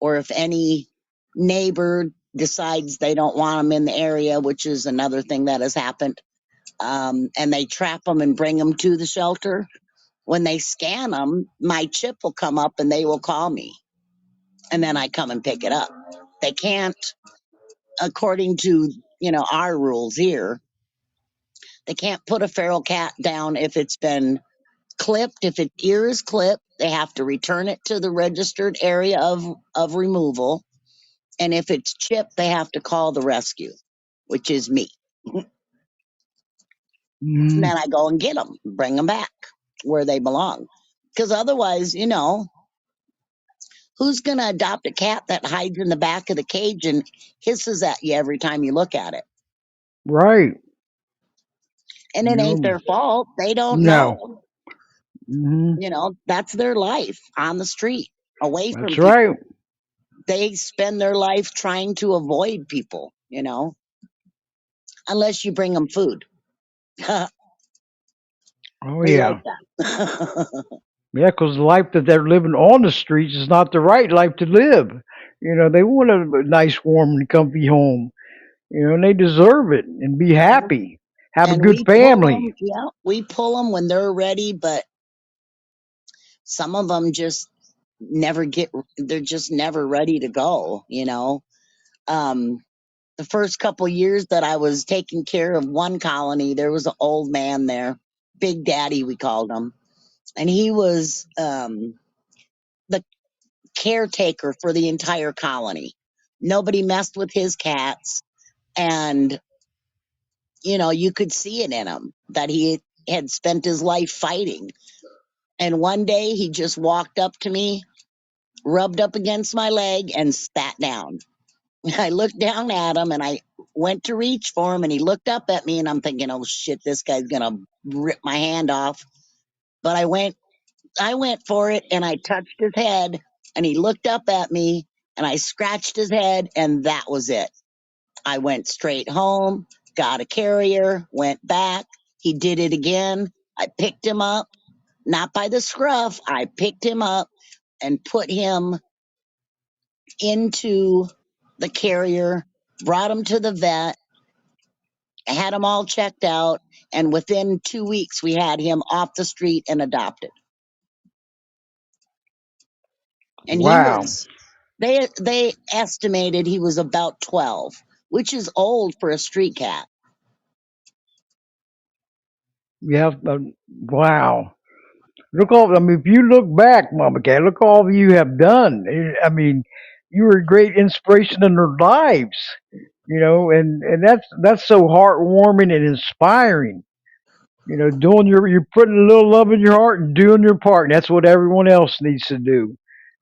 or if any neighbor decides they don't want them in the area, which is another thing that has happened, and they trap them and bring them to the shelter, when they scan them, my chip will come up and they will call me. And then I come and pick it up. They can't, according to, our rules here, they can't put a feral cat down if it's been clipped. If its ear is clipped, they have to return it to the registered area of removal. And if it's chipped, they have to call the rescue, which is me. And Hmm. then I go and get them, bring them back where they belong. Because otherwise, who's going to adopt a cat that hides in the back of the cage and hisses at you every time you look at it? Right. And it ain't You their fault. They don't no. know. Hmm. That's their life on the street, away That's from right. people. They spend their life trying to avoid people, unless you bring them food. Oh We like yeah. that. Yeah, because the life that they're living on the streets is not the right life to live. They want a nice, warm, and comfy home. And they deserve it and be happy. Have a And good we pull them, family. yeah, we pull them when they're ready, but some of them just they're just never ready to go. Um, the first couple years that I was taking care of one colony, there was an old man there, Big Daddy, we called him. And he was the caretaker for the entire colony. Nobody messed with his cats. And, you could see it in him that he had spent his life fighting. And one day he just walked up to me, rubbed up against my leg, and sat down. I looked down at him and I went to reach for him and he looked up at me and I'm thinking, oh shit, this guy's gonna rip my hand off. But I went for it and I touched his head and he looked up at me and I scratched his head and that was it. I went straight home, got a carrier, went back. He did it again. I picked him up, not by the scruff. I picked him up and put him into the carrier, brought him to the vet, had him all checked out, and within 2 weeks we had him off the street and adopted. And he Wow. was they estimated he was about 12, which is old for a street cat. Yeah. Wow. Look all. I mean, if you look back, Mama Cat, look all you have done. I mean, you were a great inspiration in their lives. And that's so heartwarming and inspiring. Doing you're putting a little love in your heart and doing your part. And that's what everyone else needs to do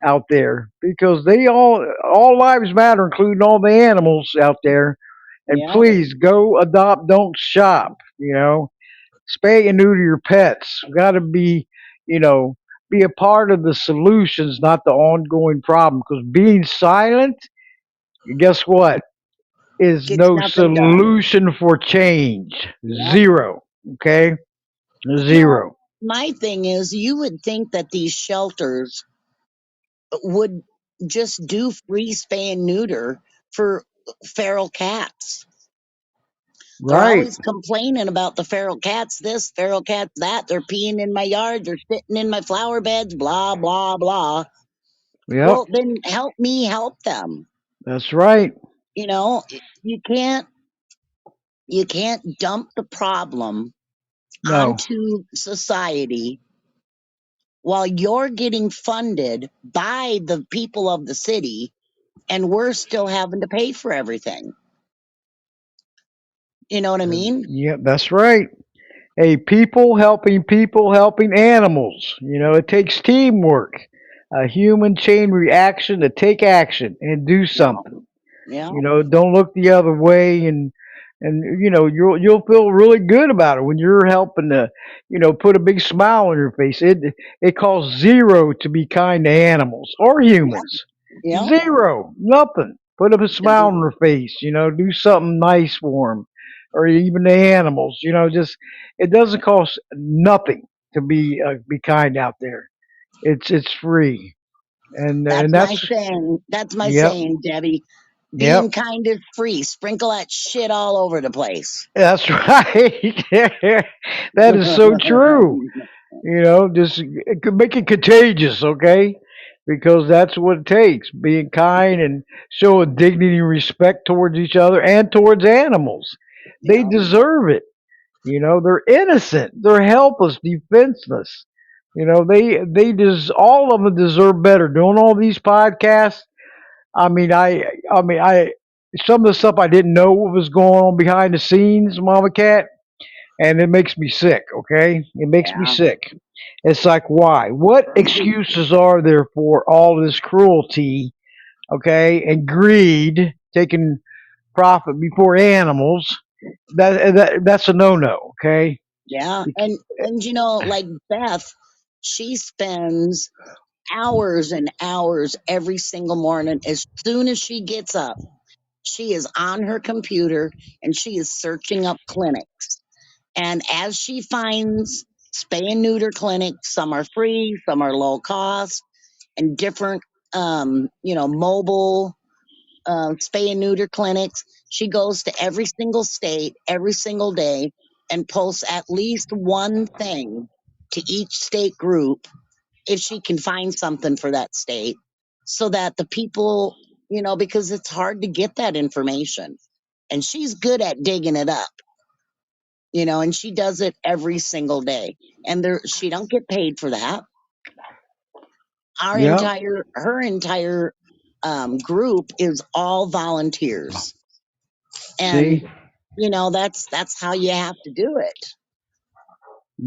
out there because they all lives matter, including all the animals out there. And Yeah, please go adopt, don't shop. Spay and neuter your pets. Got to you know, be a part of the solutions, not the ongoing problem. Because being silent, guess what, is gets no nothing done. solution for change. Yep. Zero. Okay, Well, zero. my thing is, you would think that these shelters would just do free spay and neuter for feral cats. They're Right. always complaining about the feral cats this, feral cats that. They're peeing in my yard. They're sitting in my flower beds, blah, blah, blah. Yep. Well, then help me help them. That's right. You know, you can't dump the problem No. onto society while you're getting funded by the people of the city and we're still having to pay for everything. You know what I mean? Yeah, that's right. Hey, people helping animals. It takes teamwork, a human chain reaction to take action and do Yeah. something. Yeah. Don't look the other way, and you'll feel really good about it when you're helping to put a big smile on your face. It costs zero to be kind to animals or Yeah. humans. Yeah. Zero, nothing. Put up a smile Doesn't. on their face. Do something nice for them, or even the animals. Just it doesn't cost nothing to be kind out there. It's free, and That's my that's saying. That's my yep, saying, Debbie. yep. Being kind is free. Sprinkle that shit all over the place. That's right. That is so true. Just it could make it contagious, okay? Because that's what it takes. Being kind and showing dignity and respect towards each other and towards animals. They Yeah. deserve it. They're innocent. They're helpless, defenseless. They all of them deserve better. Doing all these podcasts. I mean, some of the stuff I didn't know what was going on behind the scenes, Mama Cat, and it makes me sick. Okay, it makes me Yeah. sick. It's like, why? What excuses are there for all this cruelty? Okay, and greed, taking profit before animals. That's a no-no. Okay. Yeah. And like Beth, she spends hours and hours every single morning. As soon as she gets up, she is on her computer and she is searching up clinics. And as she finds spay and neuter clinics, some are free, some are low cost, and different, mobile spay and neuter clinics. She goes to every single state, every single day, and posts at least one thing to each state group if she can find something for that state so that the people, because it's hard to get that information. And she's good at digging it up, and she does it every single day. And she don't get paid for that. Yeah. Her entire group is all volunteers. And See. that's how you have to do it.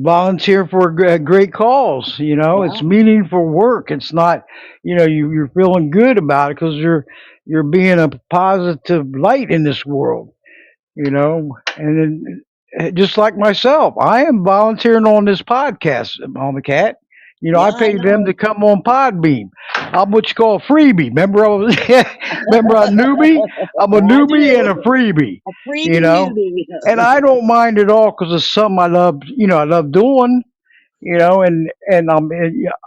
volunteer for a great cause. It's Yeah, meaningful work. It's not, you're feeling good about it because you're being a positive light in this world. And then, just like myself, I am volunteering on this podcast, Mama Cat. I yeah, I paid them know. to come on Podbeam. I'm what you call a freebie. Remember, I was, remember a newbie. I'm a I newbie and do. a freebie. A You freebie know, newbie. and I don't mind at all because it's something I love. I love doing. And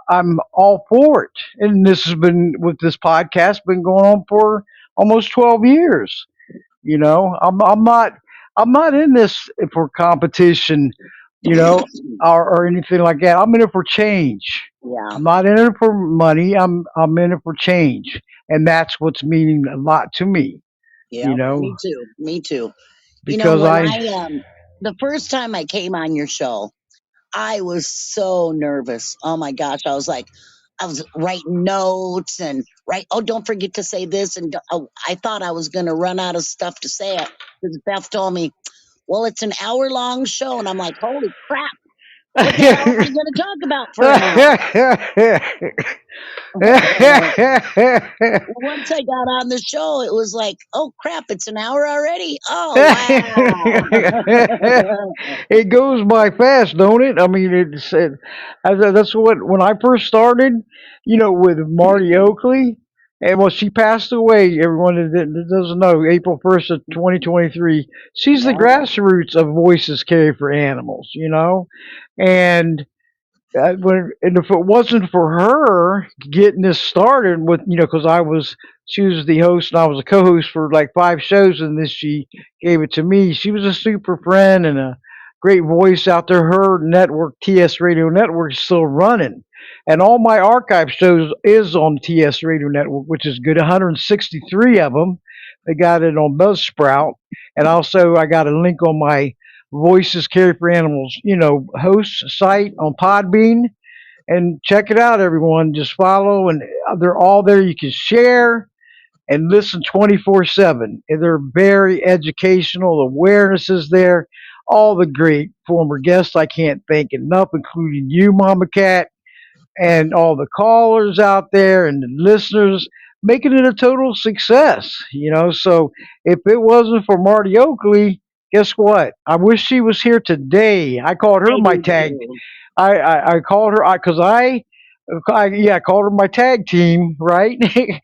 I'm all for it. And this has been with this podcast been going on for almost 12 years. I'm not in this for competition, or anything like that. I'm in it for change. Yeah, I'm not in it for money. I'm in it for change, and that's what's meaning a lot to me. yeah, You know, me too. Me too. because When I the first time I came on your show, I was so nervous. Oh my gosh. I was writing notes and oh, don't forget to say this. And oh, I thought I was going to run out of stuff to say. Because Beth told me, well, it's an hour-long show. And I'm like, holy crap. What the hell am I going to talk about for an hour? Once I got on the show, it was like, oh crap, it's an hour already. Oh, wow. it goes by fast, don't it? I mean, that's what when I first started, with Marty Oakley, and well, she passed away. Everyone that doesn't know, April 1st of 2023. She's the Yeah, grassroots of Voices Carry for Animals, and and if it wasn't for her getting this started with, because she was the host and I was a co-host for like 5 shows, and then she gave it to me. She was a super friend and a great voice out there. Her network, TS Radio Network, is still running, and all my archive shows is on TS Radio Network, which is good. 163 of them. They got it on Buzzsprout, and also I got a link on my Voices Carry for Animals, host site on Podbean. And check it out, everyone. Just follow, and they're all there. You can share and listen 24/7. And they're very educational. Awareness is there. All the great former guests I can't thank enough, including you, Mama Cat, and all the callers out there and the listeners, making it a total success. So if it wasn't for Marty Oakley, guess what? I wish she was here today. I called her I my do tag. too. I called her because I called her my tag team, right?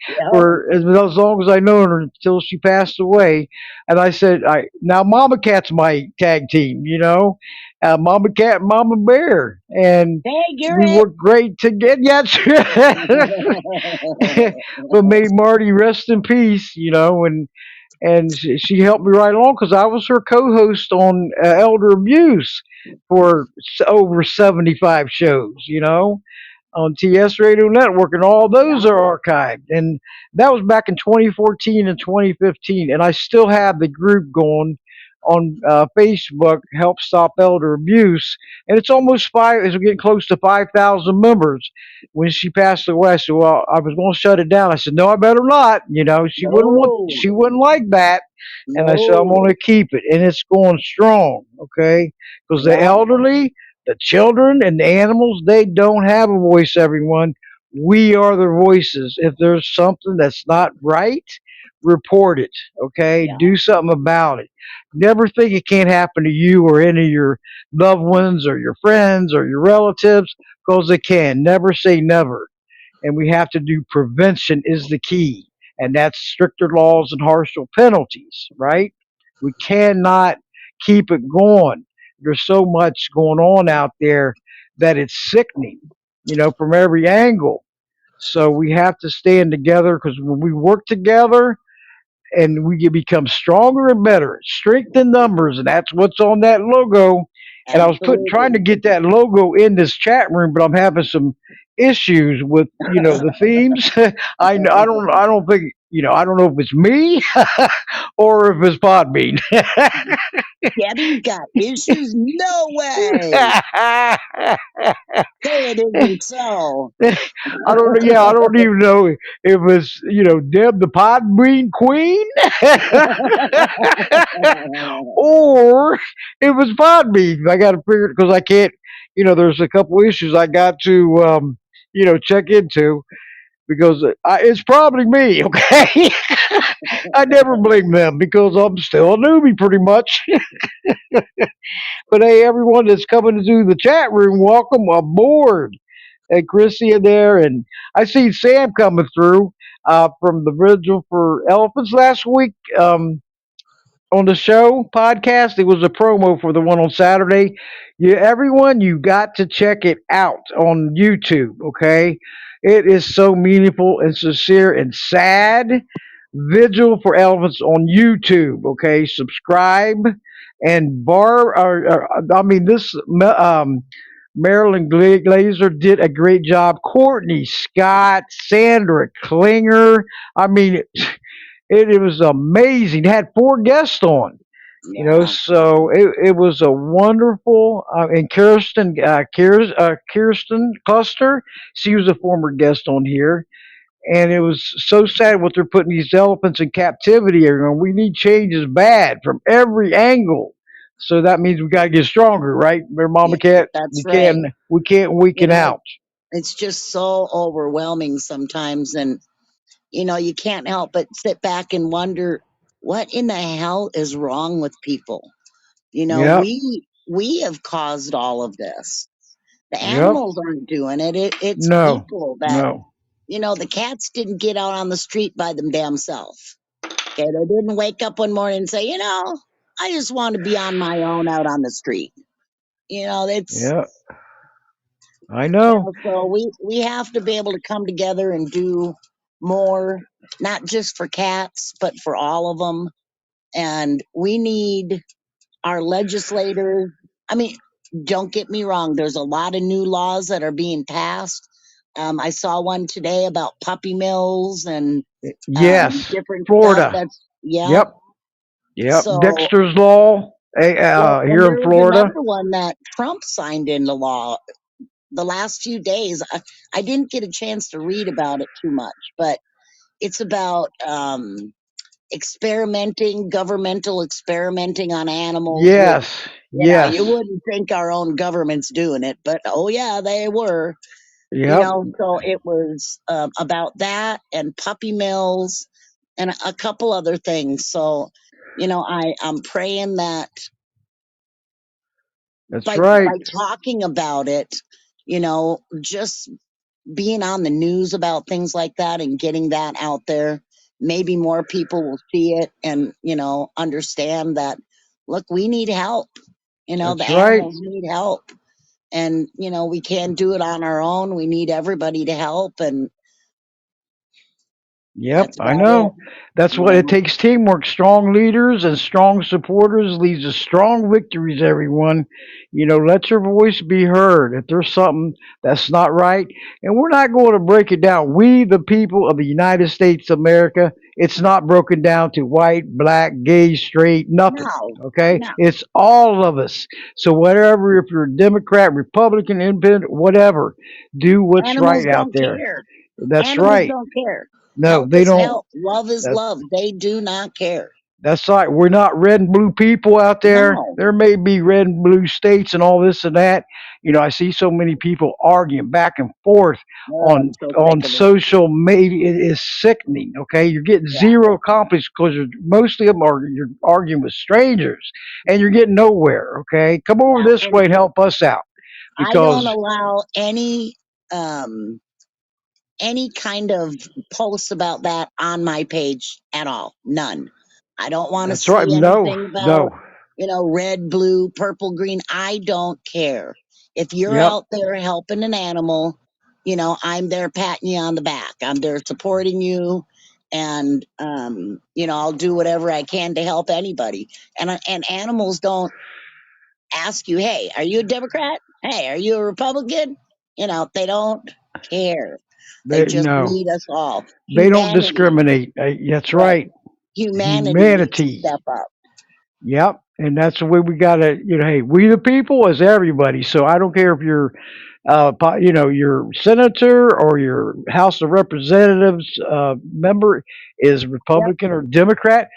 Yep. For as long as I known her until she passed away. And I said, now Mama Cat's my tag team, Mama Cat, and Mama Bear, and Tag, you're we it. worked great together. Yes, but may Marty rest in peace, and she helped me right along because I was her co-host on elder abuse for over 75 shows, on TS Radio Network, and all those Yeah. are archived. And that was back in 2014 and 2015, and I still have the group going on Facebook, Help Stop Elder Abuse, and it's almost five. It's getting close to 5,000 members. When she passed away, I said, "Well, I was going to shut it down." I said, "No, I better not." No, She wouldn't like that. And I said, I'm no. going to keep it. And it's going strong, okay? Because the Yeah, elderly, the children, and the animals, they don't have a voice, everyone. We are their voices. If there's something that's not right, report it, okay? yeah, Do something about it. Never think it can't happen to you or any of your loved ones or your friends or your relatives, because it can. Never say never. And we have to do prevention is the key, and that's stricter laws and harsher penalties, right? We cannot keep it going. There's so much going on out there that it's sickening, from every angle. So we have to stand together, because when we work together, and we can become stronger and better. Strength in numbers, and that's what's on that logo. And I was trying to absolutely. get that logo in this chat room, but I'm having some issues with the themes. I don't think I don't know if it's me or if it's Podbean. Gabby's got issues? No way. Say it isn't so. I don't know. Yeah, I don't even know if it's Deb the Podbean Queen, or it was Podbean. I got to figure it because I can't. there's a couple issues I got to check into because it's probably me. Okay, I never blame them because I'm still a newbie, pretty much. But hey, everyone that's coming to the chat room, welcome aboard. And Chrissy in there, and I see Sam coming through from the Vigil for Elephants last week. On the show podcast. It was a promo for the one on Saturday. Everyone, you got to check it out on YouTube. Okay, it is so meaningful and sincere and sad. Vigil for Elephants on YouTube. Okay, subscribe and I mean, Marilyn Glazer did a great job. Courtney Scott, Sandra Klinger. I mean, it was amazing. It had four guests on, Yeah. so it was a wonderful. And Kirsten Cluster, she was a former guest on here, and it was so sad what they're putting these elephants in captivity. And we need changes bad from every angle. So that means we gotta get stronger, right? Their mama Yeah, cat. that's We right. can't You weaken know, out. it's just so overwhelming sometimes. And, you can't help but sit back and wonder what in the hell is wrong with people. Yep, We have caused all of this. The yep. animals aren't doing it. It's No, people that, no. the cats didn't get out on the street by them damn self. Okay. They didn't wake up one morning and say, I just want to be on my own out on the street. It's, Yeah, I know. so we have to be able to come together and do more, not just for cats, but for all of them. And we need our legislators. I mean, don't get me wrong, there's a lot of new laws that are being passed. I saw one today about puppy mills and Yes, different stuff. Florida. Yeah. Yep, yep. So, Dexter's Law well, and here in there was Florida. another one that Trump signed into law the last few days. I didn't get a chance to read about it too much, but it's about experimenting, governmental experimenting on animals, which, Yes, you yes, wouldn't think our own government's doing it, but oh, yeah, they were. yep. So it was about that and puppy mills and a couple other things. So, I'm praying that That's by right. talking about it, just being on the news about things like that and getting that out there, maybe more people will see it and, understand that, look, we need help. The That's right. animals need help. And, we can't do it on our own. We need everybody to help. And Yep, that's I about it. know. That's You what it know, takes teamwork. Strong leaders and strong supporters leads to strong victories, everyone. Let your voice be heard if there's something that's not right. And we're not going to break it down. We, the people of the United States of America, it's not broken down to white, black, gay, straight, nothing. no, Okay? no. It's all of us. So, whatever, if you're a Democrat, Republican, Independent, whatever, do what's Animals right out don't there. care. That's Animals right. don't care. No, Help they is don't. help. Love is That's love. They do not care. that's right. We're not red and blue people out there. No. There may be red and blue states and all this and that. I see so many people arguing back and forth Oh, I'm on so sick on of it. social media. It is sickening. Okay, you're getting Yeah. zero accomplished because mostly of them are you're arguing with strangers, and you're getting nowhere. Okay, come over Yeah. this And way and help us out I don't because allow um any kind of posts about that on my page at all. None. I don't want to that's right. see No, anything about, no. red, blue, purple, green. I don't care. If you're Yep, out there helping an animal, I'm there patting you on the back. I'm there supporting you. And, I'll do whatever I can to help anybody. And animals don't ask you, hey, are you a Democrat? Hey, are you a Republican? They don't care. They they just no. need us all. They don't Humanity, discriminate. That's right? right. Humanity needs to Humanity. step up. Yep, and that's the way we gotta. Hey, we the people is everybody. So I don't care if you're, your senator or your House of Representatives member is Yep. Republican or Democrat.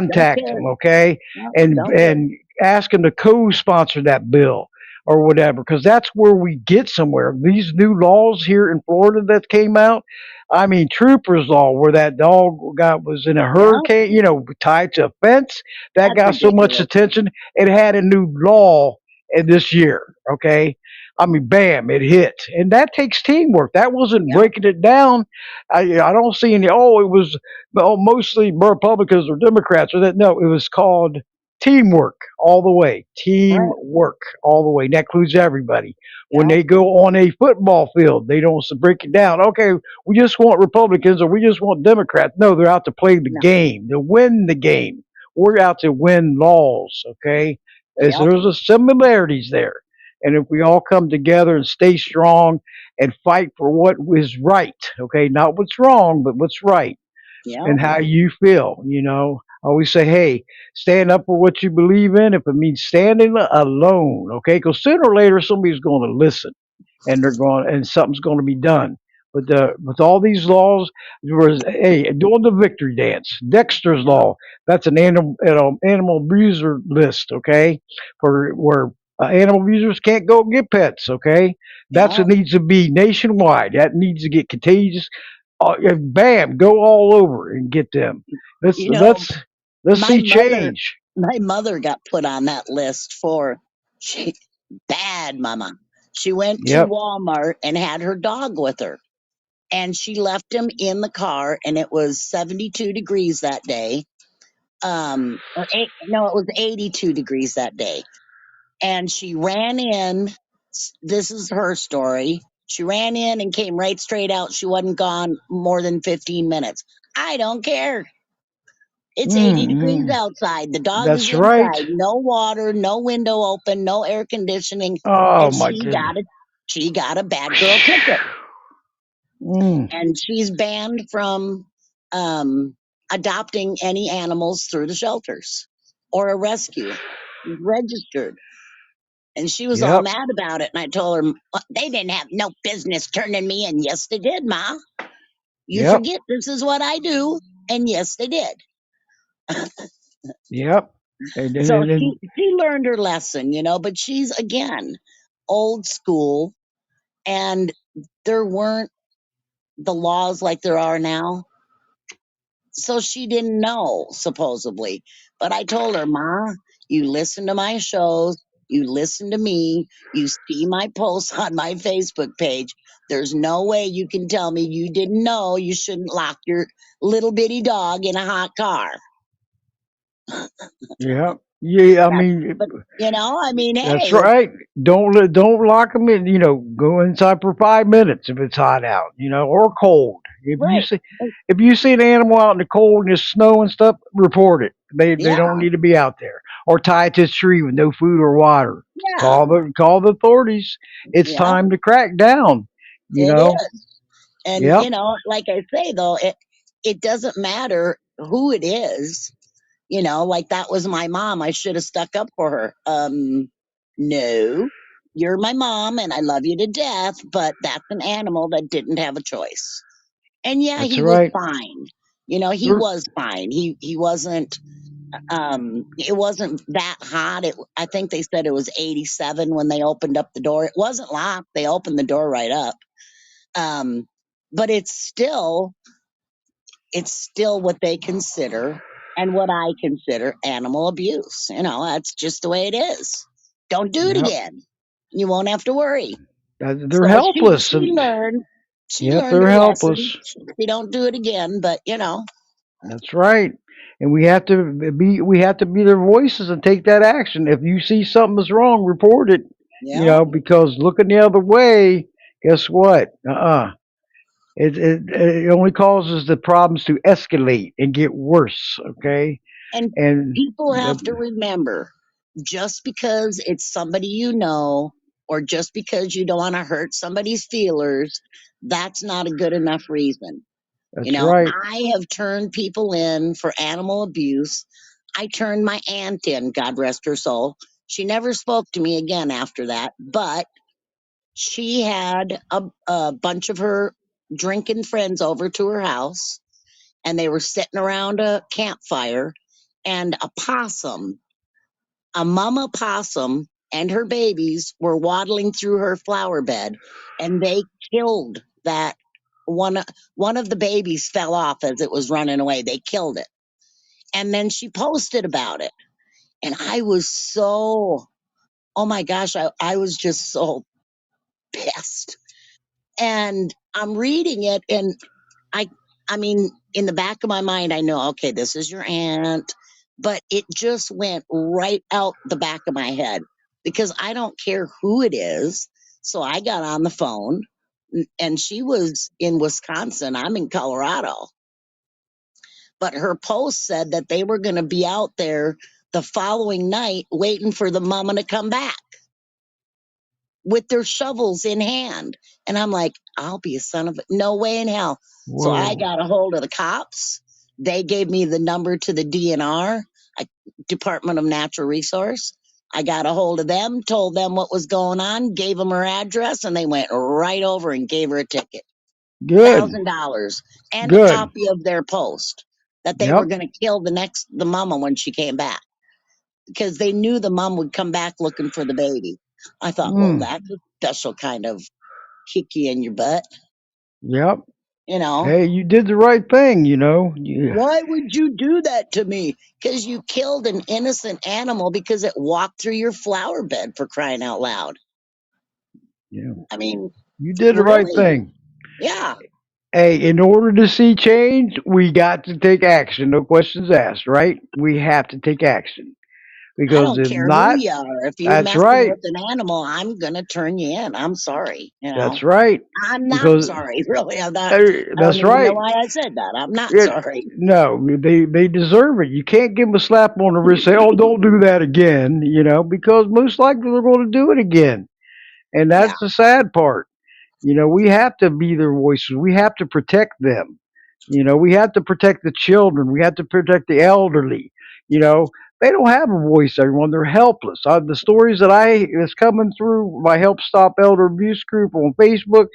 Don't Contact care. them, okay, Yep. and Don't care. ask them to co-sponsor that bill, or whatever, because that's where we get somewhere. These new laws here in Florida that came out, I mean, Trooper's Law, where that dog got was in a Yeah, hurricane, tied to a fence, that that's got so much ridiculous. attention. It had a new law in this year. Okay, I mean, bam, it hit, and that takes teamwork. That wasn't Yep. breaking it down. I don't see any. Oh, it was mostly Republicans or Democrats or that. No, it was called teamwork all the way. Right. Teamwork all the way. That includes everybody. When Yep. they go on a football field, they don't break it down. Okay, we just want Republicans or we just want Democrats. No, they're out to play the No. game, to win the game. We're out to win laws. Okay, so Yep. there's a similarities there. And if we all come together and stay strong and fight for what is right, okay, not what's wrong, but what's right and Yep. how you feel. I always say, hey, stand up for what you believe in. If it means standing alone, okay, because sooner or later somebody's going to listen, and something's going to be done. But with all these laws, there was hey doing the victory dance, Dexter's Yep. law. That's an animal abuser list, okay, for where animal abusers can't go get pets, okay. That's what Yep. needs to be nationwide. That needs to get contagious bam, go all over and get them. Let's You know, let's let's my see mother, change. my mother got put on that list for she bad mama. She went to Yep. Walmart and had her dog with her, and she left him in the car, and it was 72 degrees that day. Or eight, no, it was 82 degrees that day, and she ran in. This is her story. She ran in and came right straight out. She wasn't gone more than 15 minutes. I don't care. It's 80 degrees Mm-hmm. outside. The dog is That's right. inside. No water, no window open, no air conditioning, Oh and my goodness. she got a bad girl ticket, Mm. and she's banned from um, adopting any animals through the shelters or a rescue. She's registered. And she was all Yep. mad about it. And I told her, they didn't have no business turning me in. Yes, they did, Ma. You Yep. forget this is what I do. And yes, they did. Yep. And, and, So and, and she learned her lesson, but she's again old school, and there weren't the laws like there are now. So she didn't know, supposedly. But I told her, Ma, you listen to my shows, you listen to me, you see my posts on my Facebook page. There's no way you can tell me you didn't know you shouldn't lock your little bitty dog in a hot car. yep. Yeah. I That, mean, but, I mean, that's hey, right. Don't lock them in. Go inside for 5 minutes if it's hot out. Or cold. right. If you see an animal out in the cold and it's snow and stuff, report it. They Yeah, don't need to be out there or tied to a tree with no food or water. yeah, Call the authorities. It's yeah, time to crack down. You it know. is. And, Yep. like I say, though, it doesn't matter who it is. Like that was my mom. I should have stuck up for her. No, you're my mom and I love you to death, but that's an animal that didn't have a choice. And yeah, That's he was right. fine. He There- was fine. He wasn't it wasn't that hot. I think they said it was 87 when they opened up the door. It wasn't locked. They opened the door right up. Um but it's still what they consider and what I consider animal abuse. That's just the way it is. Don't do it Yep. again. You won't have to worry. They're So helpless she and learned. She yep, learned they're her lesson. helpless. She don't do it again. But That's right. And we have to be their voices and take that action. If you see something's wrong, report it. yeah. Because looking the other way, guess what? It only causes the problems to escalate and get worse. Okay, And and people have to remember, just because it's somebody or just because you don't want to hurt somebody's feelers, that's not a good enough reason. that's right. I have turned people in for animal abuse. I turned my aunt in, God rest her soul. She never spoke to me again after that, but she had a bunch of her drinking friends over to her house, and they were sitting around a campfire, and a possum, a mama possum, and her babies were waddling through her flower bed, and they killed that one. One of the babies fell off as it was running away. They killed it, and then she posted about it, and I was so, oh my gosh, I was just so pissed. And I'm reading it, and I I mean, in the back of my mind, I know, okay, this is your aunt, but it just went right out the back of my head because I don't care who it is. So I got on the phone, and she was in Wisconsin. I'm in Colorado. But her post said that they were going to be out there the following night waiting for the mama to come back with their shovels in hand. And I'm like, I'll be a son of a no way in hell. So I Whoa. got a hold of the cops. They gave me the number to the DNR, Department of Natural Resource. I got a hold of them, told them what was going on, gave them her address, and they went right over and gave her a ticket. Good. $1,000 and a Good. copy of their post that they were Yep. going to kill the mama when she came back because they knew the mom would come back looking for the baby. I thought, well, Mm. that's a special kind of kick you in your butt, Yep. you know. Hey, you did the right thing, you know. You, Why would you do that to me? Because you killed an innocent animal because it walked through your flower bed, for crying out loud. you, I mean, you did the right really? thing. Yeah. Hey, in order to see change, we got to take action. No questions asked, right? We have to take action I because don't if care who not, you are. If you're that's messing right. with an animal, I'm going to turn you in. I'm sorry. That's right. I'm not Because sorry. Really, I'm not. I don't that's even know right. why I said that. I'm not It, sorry. no, they deserve it. You can't give them a slap on the wrist. Say, "Oh, don't do that again," you know, because most likely they're going to do it again, and Yeah. that's the sad part. You know, we have to be their voices. We have to protect them. You know, we have to protect the children. We have to protect the elderly. You know, they don't have a voice. Everyone, they're helpless. The stories that I that's coming through my Help Stop Elder Abuse group on Facebook,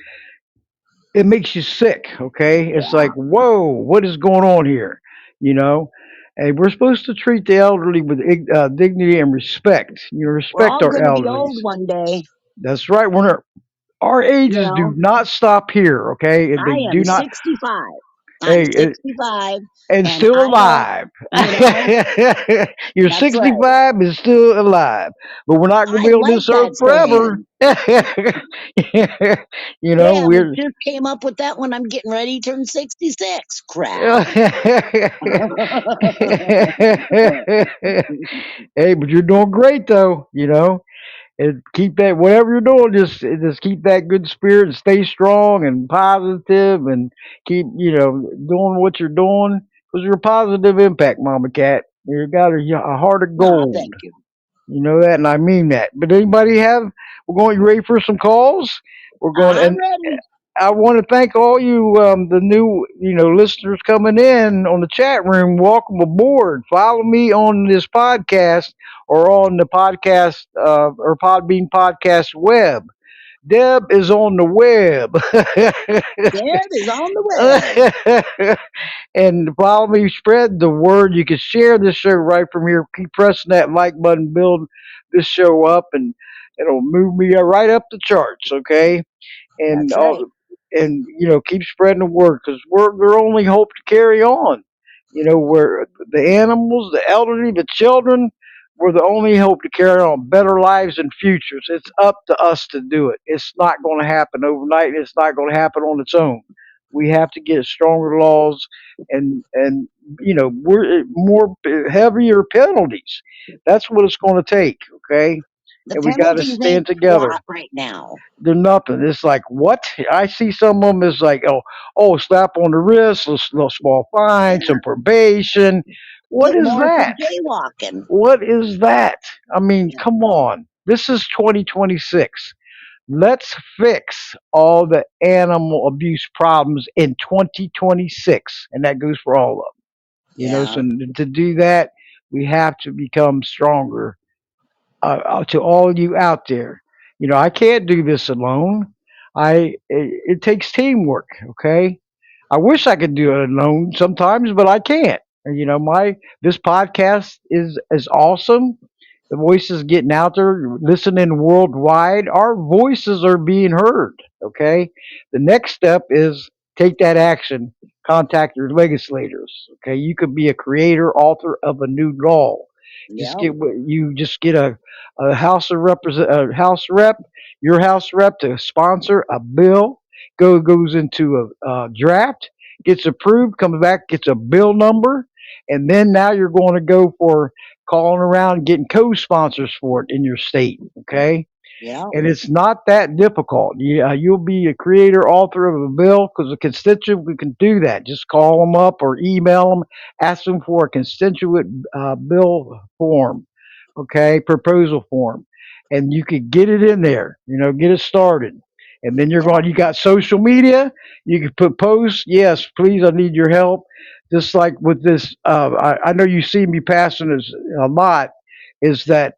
it makes you sick. Okay, it's like, Yeah. whoa, what is going on here? You know, and we're supposed to treat the elderly with dignity and respect. You know, We're respect all our going to be elderlies. old one day. That's right. Our You ages do know, not stop here. Okay, I they am do not. 65. I'm Hey, 65, and and still I don't, alive. you know, You're that's right. 65 and still alive, but we're not going to I be on like this earth that forever. saying. You know, Yeah, we we're. just came up with that when I'm getting ready to turn 66. Crap. Hey, but you're doing great though. You know, and keep that whatever you're doing, just keep that good spirit and stay strong and positive and keep doing what you're doing because you're a positive impact, Mama Cat. You got a heart of No, gold. thank you. You know that, and I mean that. But anybody have? We're going. You ready for some calls? We're going, I'm and ready. I want to thank all you, the new, listeners coming in on the chat room. Welcome aboard. Follow me on this podcast or on the podcast or Podbean podcast web. Deb is on the web. Deb is on the web. And follow me, spread the word. You can share this show right from here. Keep pressing that like button, build this show up, and it'll move me right up the charts. Okay, and That's right. keep spreading the word because we're their only hope to carry on. You know, where the animals, the elderly, the children, we're the only hope to carry on better lives and futures. It's up to us to do it. It's not going to happen overnight. It's not going to happen on its own. We have to get stronger laws and we're more heavier penalties. That's what it's going to take. Okay, The and we got to penalties stand ain't together. squat right now. They're nothing. It's like what I see. Some of them is like, slap on the wrist, a small fine, Yeah. some probation. What Get is more for that? jaywalking. What is that? I mean, Yeah. come on. This is 2026. Let's fix all the animal abuse problems in 2026, and that goes for all of them. So Yeah. to do that, we have to become stronger to all you out there. I can't do this alone. It takes teamwork. Okay, I wish I could do it alone sometimes, but I can't. And, my this podcast is awesome. the voices getting out there, listening worldwide. Our voices are being heard. Okay. The next step is take that action. Contact your legislators. Okay. You could be a creator, author of a new law. Just Yep. get you just get a house of represent a house rep, your house rep to sponsor a bill. Goes into a draft, gets approved, comes back, gets a bill number, and then now you're going to go for calling around and getting co-sponsors for it in your state. Okay, Yep. and it's not that difficult. You'll be a creator, author of a bill because a constituent we can do that. Just call them up or email them, ask them for a constituent bill form, okay, proposal form, and you could get it in there. Get it started. And then Yep. you got social media. You can put posts. Yes, please, I need your help. Just like with this, I know you see me passing this a lot. Is that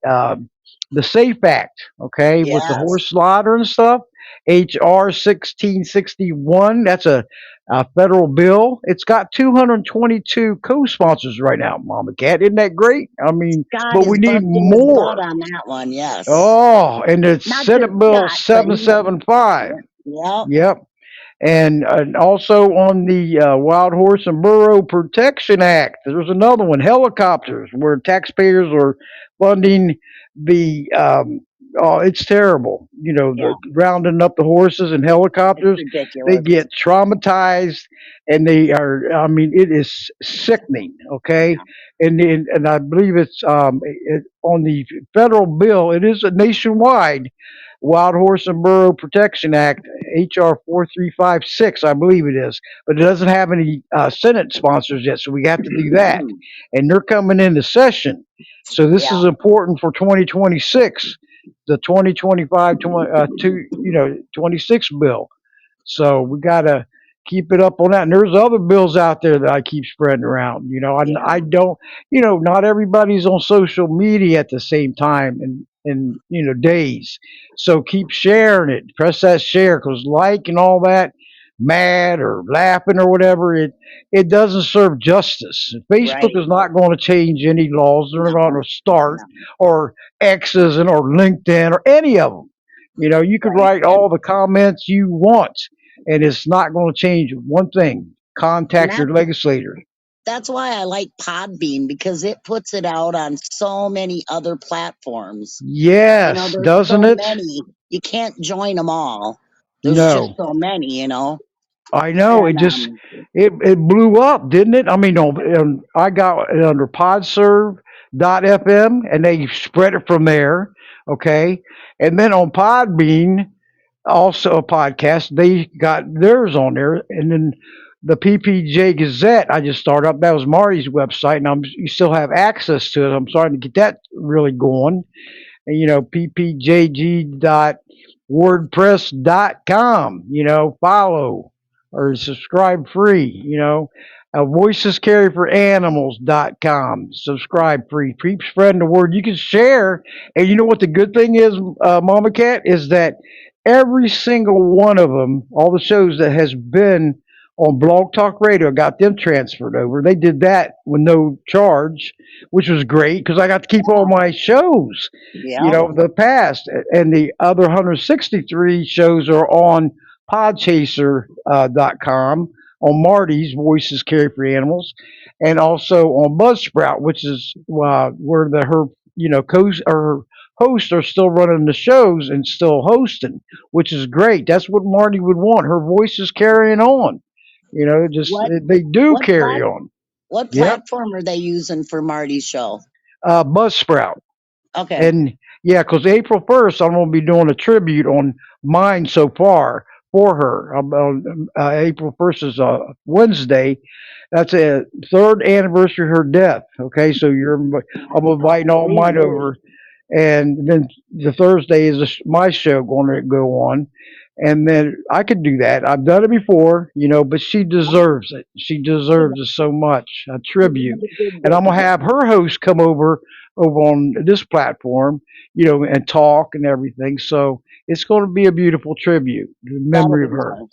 the Safe Act, okay, with the Yes. horse slaughter and stuff, HR 1661. That's a federal bill. It's got 222 co-sponsors right now, Mama Cat. Isn't that great? I mean, Scott but we is need busting his butt more. on that one. Yes. Oh, and it's Not just Senate Bill Scott, but he. 775. Yep. Yep. And also on the Wild Horse and Burro Protection Act, there's another one, helicopters, where taxpayers are funding the. Oh, it's terrible. Yeah. The rounding up the horses and It's helicopters, they ridiculous. get traumatized, and they are. I mean, it is sickening. Okay, and I believe it's on the federal bill. It is a nationwide Wild Horse and Burro Protection Act, HR 4356, I believe it is, but it doesn't have any Senate sponsors yet, so we have to do that. And they're coming into session. So this Yeah. is important for 2026, the 2025 26 bill. So we got to keep it up on that. And there's other bills out there that I keep spreading around. I Yeah. don't, not everybody's on social media at the same time and days. So keep sharing it. Press that share because like and all that, mad or laughing or whatever, it doesn't serve justice. Facebook Right. is not going to change any laws. They're not No. going to start No. or X's and or LinkedIn or any of them. You could Right. write all the comments you want, and it's not going to change one thing. And Contact your legislator. that's why I like Podbean because it puts it out on so many other platforms. Yes, There's doesn't so it? many. You can't join them all. There's just No, so many. I know. And It blew up, didn't it? I mean, I got it under Podserve.fm, and they spread it from there. Okay, and then on Podbean, also a podcast. They got theirs on there, and then the PPJ Gazette. I just started up. That was Marty's website, and you still have access to it. I'm starting to get that really going. And, ppjg.wordpress.com. Follow or subscribe free. Voices carry for animals.com. Subscribe free. Keep spreading the word. You can share. And you know what the good thing is, Mama Cat, is that every single one of them, all the shows that has been on Blog Talk Radio, got them transferred over. They did that with no charge, which was great because I got to keep all my shows, yeah, the past. And the other 163 shows are on podchaser.com, on Marty's Voices Carry for Animals, and also on Buzzsprout, which is where her, or hosts are still running the shows and still hosting, which is great. That's what Marty would want. Her voice is carrying on. Just what they do what carry plat on. what Yep. platform are they using for Marty's show? Buzzsprout. Okay, And yeah, because April 1st, I'm going to be doing a tribute on mine so far for her. April 1st is a Wednesday. That's a third anniversary of her death. Okay, so I'm inviting all mine Jesus. over. And then the Thursday is my show going to go on. And then I could do that. I've done it before, but she deserves it. She deserves it so much, a Give tribute. them a good And I'm gonna business. have her host come over on this platform, and talk and everything. So it's going to be a beautiful tribute, in That'll memory of be her. nice.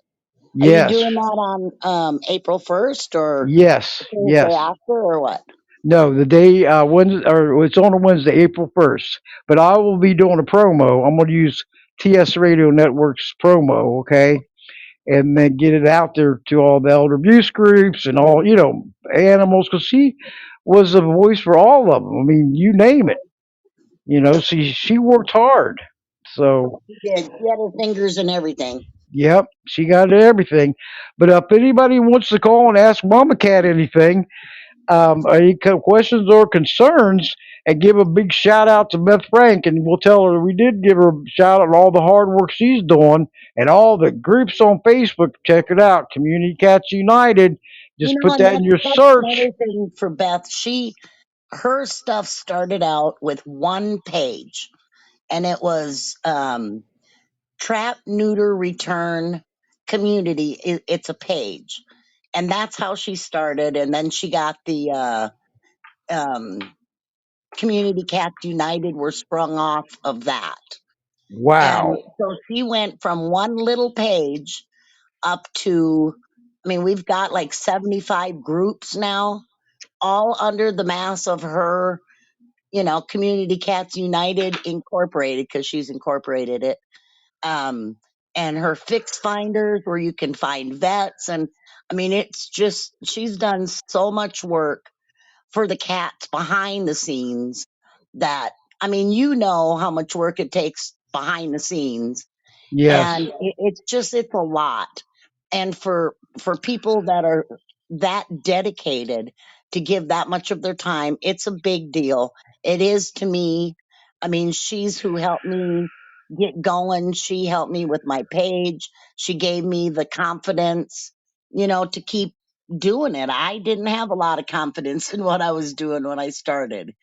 Are you Yes, doing that on April 1st or yes, Thursday yes. after or what? No, the day Wednesday, or it's on a Wednesday, April 1st. But I will be doing a promo. I'm going to use TS Radio Network's promo, okay, and then get it out there to all the elder abuse groups and all animals, because she was a voice for all of them. I mean, you name it. She worked hard. So She did. She had her fingers in everything. yep, she got everything. But if anybody wants to call and ask Mama Cat anything, any questions or concerns, and give a big shout out to Beth Frank, and we'll tell her we did give her a shout out on all the hard work she's doing, and all the groups on Facebook. Check it out, Community Cats United. Just put And that in your that's search. another thing for Beth. Her stuff started out with one page, and it was Trap-Neuter-Return community. It's a page, and that's how she started. And then she got the um, Community Cats United were sprung off of that. And Wow. so she went from one little page up to, I mean, we've got like 75 groups now, all under the mass of her, Community Cats United Incorporated, because she's incorporated it. Um, and her fix finders where you can find vets. And I mean, it's just, she's done so much work for the cats behind the scenes that, I mean, you know how much work it takes behind the scenes, Yes. and it's a lot. And for people that are that dedicated to give that much of their time, it's a big deal. It is to me. I mean, she's who helped me get going. She helped me with my page. She gave me the confidence, to keep doing it. I didn't have a lot of confidence in what I was doing when I started,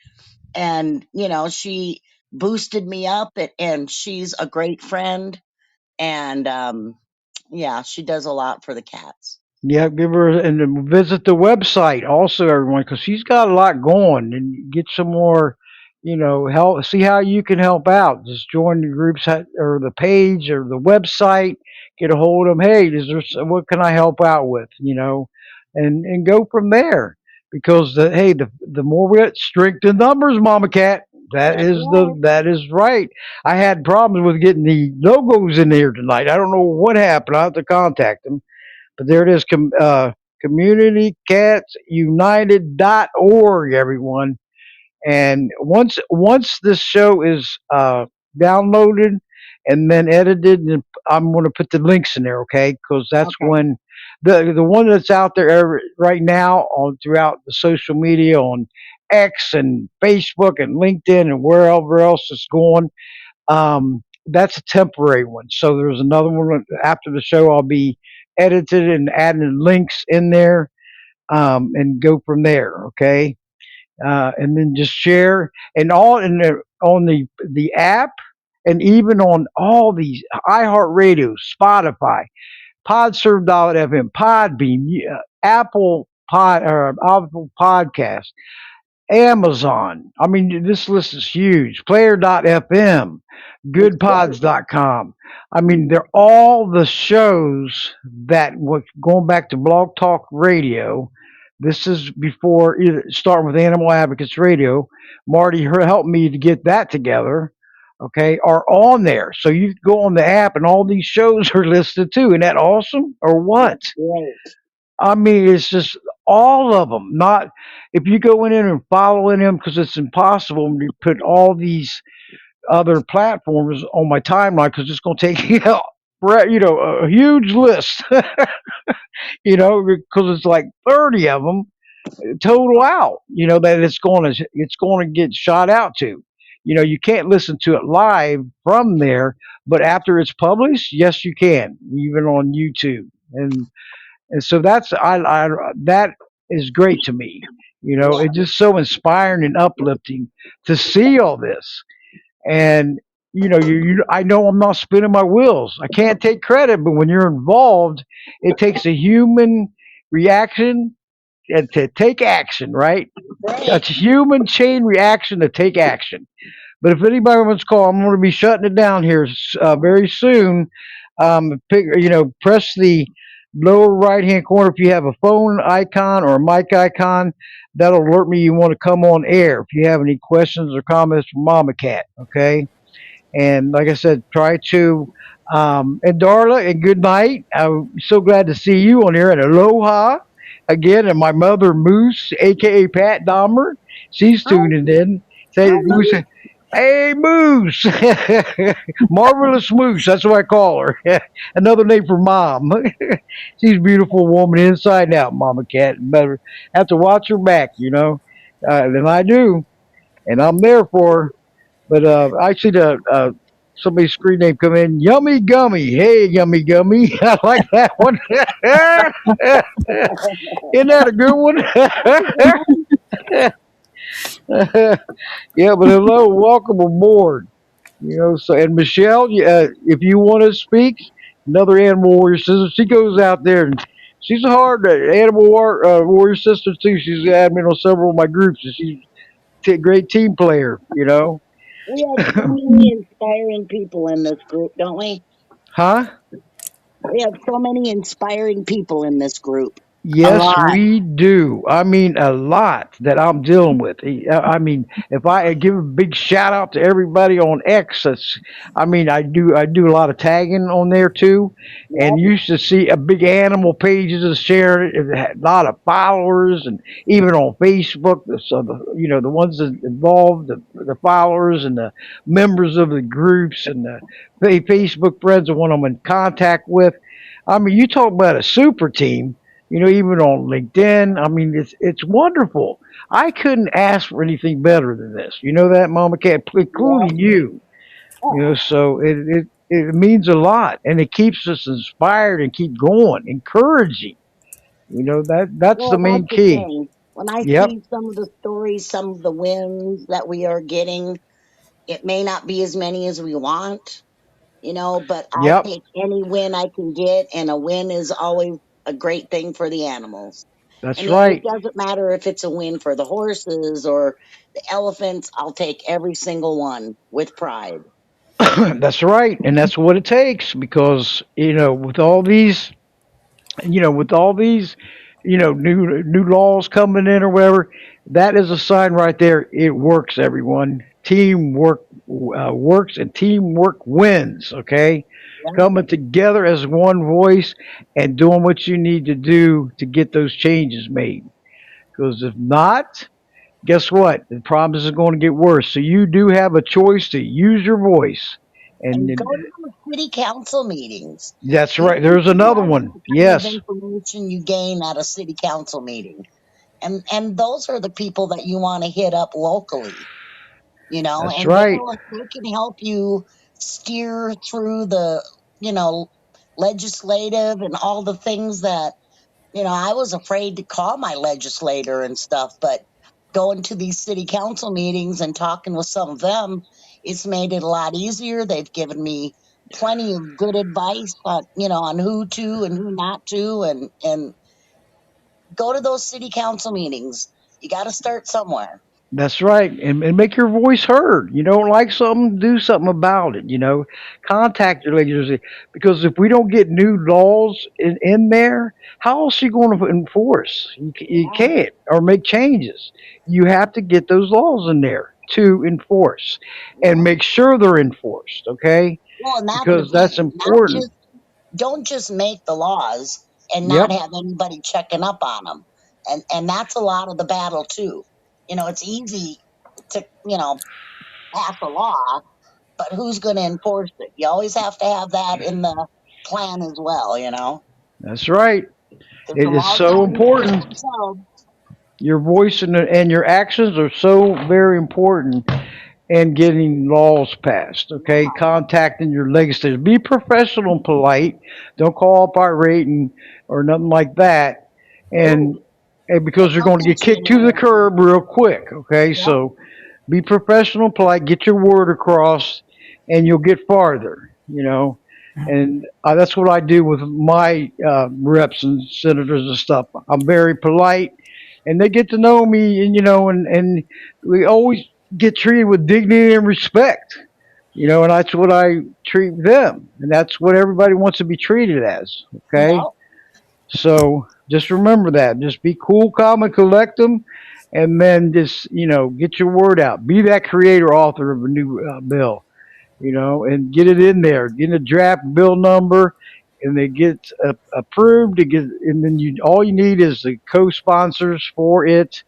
and she boosted me up, and she's a great friend. And yeah, she does a lot for the cats. Yeah, give her and then visit the website also, everyone, because she's got a lot going, and get some more, help. See how you can help out. Just join the groups or the page or the website. Get a hold of them. Hey, what can I help out with? And go from there. Because the more we get strength in numbers, Mama Cat. That's right. That is right. I had problems with getting the logos in here tonight. I don't know what happened. I have to contact them, but there it is, communitycatsunited.org, everyone. And once this show is downloaded and then edited, and I'm going to put the links in there, okay? Because that's Okay. when the one that's out there right now on throughout the social media on X and Facebook and LinkedIn and wherever else it's going. That's a temporary one. So there's another one after the show. I'll be edited and adding links in there, and go from there. Okay, and then just share and all in on the app, and even on all these iHeartRadio, Spotify, Podserve.fm, Podbean, Apple Apple Podcast, Amazon. I mean, this list is huge. Player.fm, It's great. goodpods.com. I mean, they're all the shows that, going back to Blog Talk Radio. This is before starting with Animal Advocates Radio. Marty helped me to get that together. Okay, are on there. So you go on the app and all these shows are listed too. Isn't that awesome or what? It's great. I mean, it's just all of them. Not if you go in and following them, because it's impossible to put all these other platforms on my timeline, because it's going to take a huge list. Because it's like 30 of them total out. That it's going to get shot out to. You can't listen to it live from there, but after it's published, yes, you can, even on YouTube. And so that is great to me. Yeah. It's just so inspiring and uplifting to see all this. And I know I'm not spinning my wheels. I can't take credit, but when you're involved, it takes a human reaction and to take action, right? Right. That's a human chain reaction to take action. But if anybody wants to call, I'm going to be shutting it down here very soon. Press the lower right hand corner, if you have a phone icon or a mic icon, that'll alert me you want to come on air if you have any questions or comments from Mama Cat. Okay. And like I said, try to. And Darla, and good night. I'm so glad to see you on here. And aloha again. And my mother, Moose, aka Pat Dahmer, she's Hi, tuning in. Say, hi, Moose, Lou. hey, Moose, marvelous Moose. That's what I call her. Another name for mom. She's a beautiful woman inside and out, Mama Cat. Better have to watch her back, and I do, and I'm there for her. But I see the somebody's screen name come in. Yummy Gummy. Hey, Yummy Gummy. I like that one. Isn't that a good one? Yeah, but hello, welcome aboard. So and Michelle, if you want to speak, another animal warrior sister, she goes out there and she's a hard warrior sister too. She's the admin on several of my groups, and she's a great team player. We have so many inspiring people in this group, don't we? Huh? We have so many inspiring people in this group. A Yes, lot. we do. I mean, a lot that I'm dealing with. I mean, if I give a big shout out to everybody on X, I mean, I do a lot of tagging on there too, and Yep. used to see a big animal pages and sharing it. It had a lot of followers, and even on Facebook. So the ones that involved the followers and the members of the groups and the Facebook friends, the one I'm in contact with. I mean, you talk about a super team, even on LinkedIn. I mean, it's wonderful. I couldn't ask for anything better than this. You know that, Mama Cat, Yep. including you. Oh, So it means a lot, and it keeps us inspired and keep going, encouraging. That's the well, main that's the key. thing. When I Yep, see some of the stories, some of the wins that we are getting, it may not be as many as we want, but I yep. take any win I can get, and a win is always a great thing for the animals. That's And it right. doesn't matter if it's a win for the horses or the elephants, I'll take every single one with pride. That's right, and that's what it takes because with all these new laws coming in or whatever, that is a sign right there. It works, everyone. Teamwork works, and teamwork wins. Okay, Yeah. coming together as one voice and doing what you need to do to get those changes made. Because if not, guess what? The problems are going to get worse. So you do have a choice to use your voice, and And go to the city council meetings. that's You'd right. be There's another surprised one. the kind of Yes, information you gain at a city council meeting. And those are the people that you want to hit up locally, that's and right. they can help you steer through the, you know, legislative and all the things that, I was afraid to call my legislator and stuff, but going to these city council meetings and talking with some of them, it's made it a lot easier. They've given me plenty of good advice on who to and who not to, and go to those city council meetings. You got to start somewhere. That's right, and make your voice heard. You don't like something, do something about it. Contact your legislators because if we don't get new laws in there, how else are you going to enforce? You Yeah. can't or make changes. You have to get those laws in there to enforce and Yeah. make sure they're enforced. Okay, Well, and that's the because that's thing. Not important. just don't just make the laws and not Yep, have anybody checking up on them. And that's a lot of the battle too. It's easy to, pass a law, but who's going to enforce it? You always have to have that in the plan as well, that's right. because the It is laws so don't enforce important. themselves. Your voice and your actions are so very important and getting laws passed. Okay, Yeah. contacting your legislators. Be professional and polite. Don't call up irate or nothing like that. And, Ooh, and put because you're no going to get mention kicked in to the there. curb real quick. Okay, Yep. so be professional, and polite. Get your word across, and you'll get farther. And that's what I do with my reps and senators and stuff. I'm very polite, and they get to know me, and we always get treated with dignity and respect. And that's what I treat them, and that's what everybody wants to be treated as. Okay, Yep. So just remember that. Just be cool, calm, and collect them, and then just get your word out. Be that creator, author of a new bill, and get it in there. Get a draft bill number, and it gets approved. And then all you need is the co-sponsors for it,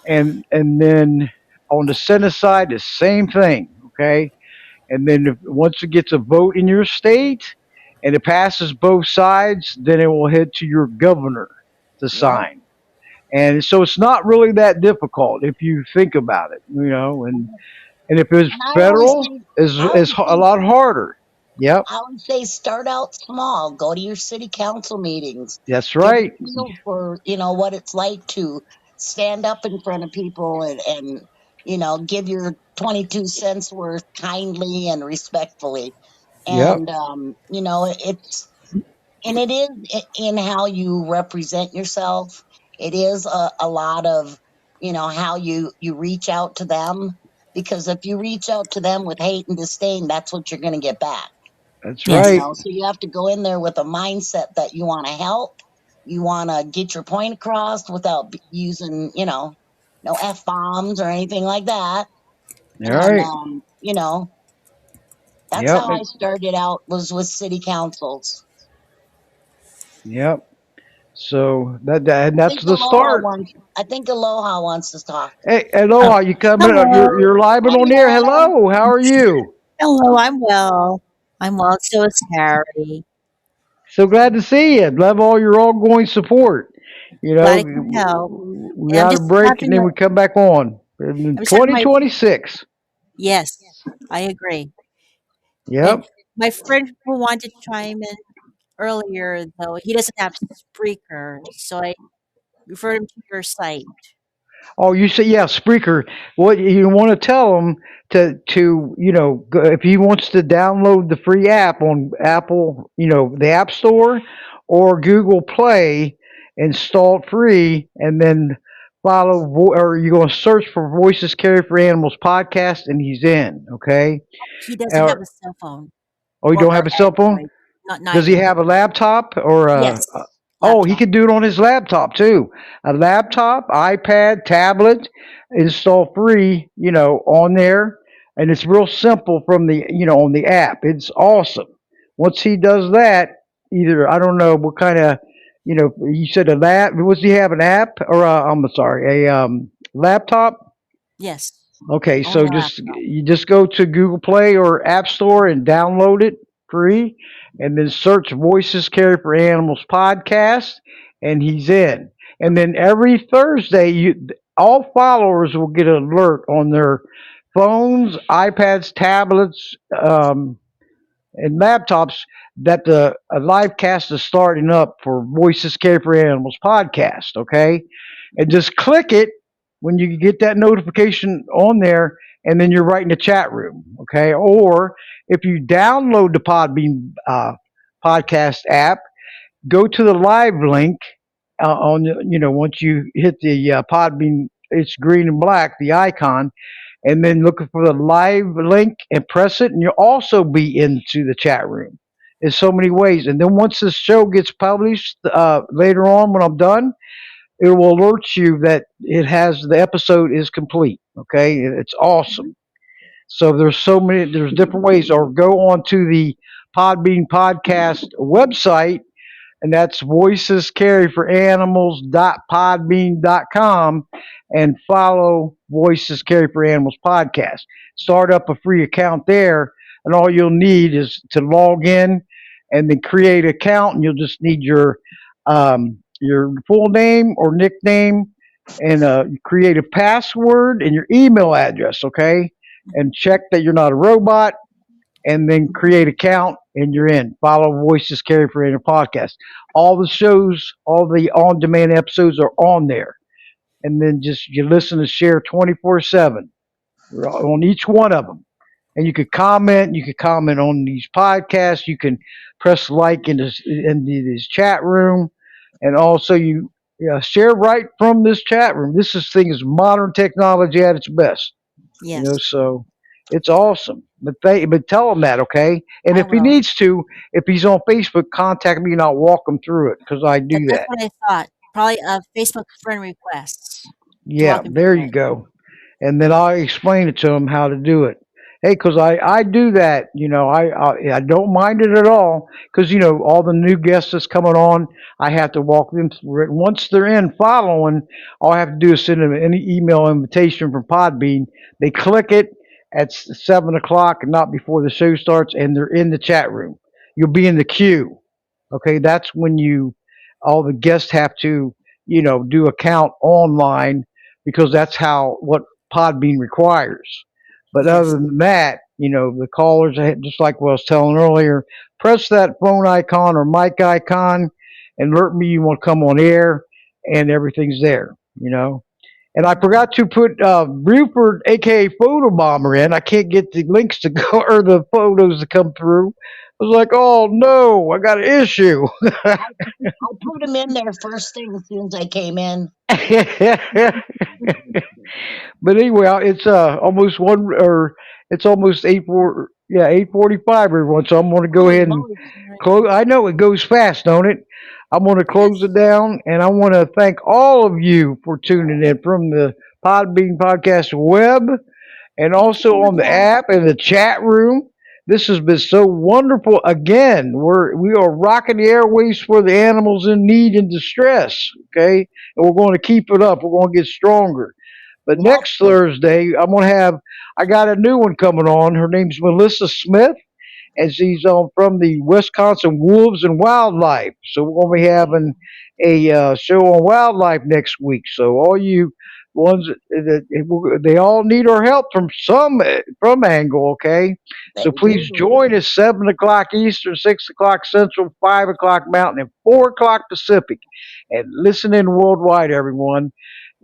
and then on the Senate side, the same thing. Okay, and then once it gets a vote in your state and it passes both sides, then it will head to your governor to Yep. sign. And so it's not really that difficult if you think about it, and if it's And I always federal, think, I is always a think lot harder. Yep, I would say start out small. Go to your city council meetings. that's Get a right. feel for, what it's like to stand up in front of people and give your 22 cents worth kindly and respectfully. Yep, And, it is in how you represent yourself. It is a lot of, how you reach out to them. Because if you reach out to them with hate and disdain, that's what you're going to get back. that's Yes. right. So you have to go in there with a mindset that you want to help, you want to get your point across without using, no F bombs or anything like that. All And, right. that's Yep. how I started out was with city councils. Yep. So and I that's think the start. Aloha wants to talk. Hey, Oh, aloha, you coming? hello. You're live and Hi, on the air. Aloha. Hello, how are you? Hello, I'm well. I'm well. So is Harry. So glad to see you. Love all your ongoing support. Glad I could help. We And I'm got a just break and having then a we come back on in I'm just having my 2026. yes, I agree. And Yep. my friend who wanted to chime in earlier, though, he doesn't have Spreaker, so I referred him to your site. Oh, you say yeah, Spreaker. What you want to tell him to if he wants to download the free app on Apple, the App Store or Google Play, install it free, and then or you're going to search for Voices Carry for Animals podcast, and he's in. Okay. He doesn't have Or, a cell phone oh, you don't or have a cell phone? Android. Not Does he neither. have a laptop or Yes, oh, he laptop. could do it on his laptop too. A laptop, iPad, tablet, install free, on there, and it's real simple from the, on the app. It's awesome. Once he does that, either I don't know what kind of, you said a lap. Was he have an app or I'm sorry, a laptop? Yes, Okay, only so a just laptop. you just go to Google Play or App Store and download it free, and then search "Voices Carry for Animals" podcast, and he's in. And then every Thursday, all followers will get an alert on their phones, iPads, tablets, and laptops that the a live cast is starting up for Voices Care for Animals podcast. Okay, and just click it when you get that notification on there, and then you're right in the chat room. Okay, or if you download the Podbean podcast app, go to the live link on once you hit the Podbean, it's green and black the icon, and then look for the live link and press it, and you'll also be into the chat room in so many ways. And then once this show gets published later on when I'm done, it will alert you that the episode is complete. Okay, it's awesome. So there's different ways, or go on to the Podbean podcast website, and that's voicescarryforanimals.podbean.com, and follow Voices Carry for Animals podcast. Start up a free account there, and all you'll need is to log in and then create an account, and you'll just need your full name or nickname, and create a password and your email address, okay? And check that you're not a robot, and then create account, and you're in. Follow Voices Carry for Inner podcast. All the shows, all the on-demand episodes are on there, and then just you listen and share 24/7 on each one of them. And you could comment. You could comment on these podcasts. You can press like in this chat room, and also share right from this chat room. This thing is modern technology at its best. Yes. So it's awesome. But tell him that, okay? And I if he will. needs to, if he's on Facebook, contact me and I'll walk him through it because I do That's that. what I thought. Probably a Facebook friend request to Yeah, walk him there through you it. go. And then I explain it to them how to do it. Hey, because I do that, I don't mind it at all because all the new guests that's coming on, I have to walk them through it. Once they're in following, all I have to do is send them an email invitation from Podbean. They click it at 7 o'clock and not before the show starts, and they're in the chat room. You'll be in the queue. Okay, that's when all the guests have to do a count online because that's how what Podbean requires. But other Yes. than that, the callers, just like what I was telling earlier, press that phone icon or mic icon and alert me you want to come on air, and everything's there. And I Mhm. forgot to put Buford, aka Photo Bomber, in. I can't get the links to go or the photos to come through. I was like, oh no, I got an issue. I put him in there first thing as soon as I came in. But anyway, it's almost one, or it's almost 8:45, everyone. So I'm going to go Holy ahead and moly. Right. close. I know it goes fast, don't it? I'm going to close Yes. it down, and I want to thank all of you for tuning in from the Podbean Podcast web and also on the Yeah. app and the chat room. This has been so wonderful. Again, we are rocking the airways for the animals in need and distress. Okay, and we're going to keep it up. We're going to get stronger. But Yep. next Thursday, I got a new one coming on. Her name's Melissa Smith, and she's from the Wisconsin Wolves and Wildlife. So we're going to be having a show on wildlife next week. So all you ones they all need our help from angle. Okay, They so please do. join us 7 o'clock Eastern, 6 o'clock Central, 5 o'clock Mountain, and 4 o'clock Pacific, and listen in worldwide, everyone.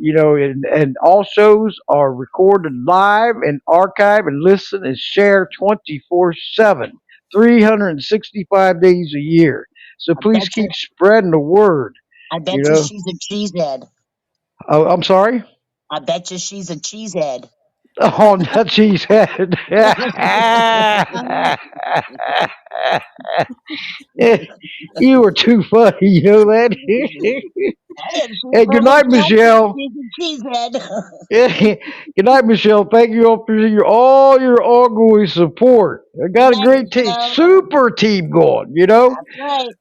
And all shows are recorded live and archived and listen and share 24/7, 365 days a year. So I please bet you. keep spreading the word, I you bet you know. she's a cheesehead. Oh, I'm sorry? I bet you she's a cheesehead. Oh, not cheese head. You were too funny, you know that? Hey, if she's Hey, good from night, Wisconsin, Michelle. she's a cheesehead. Good night, Michelle. Thank you all for all your ongoing support. I Good got a night, great team, Michelle. super team going, That's right.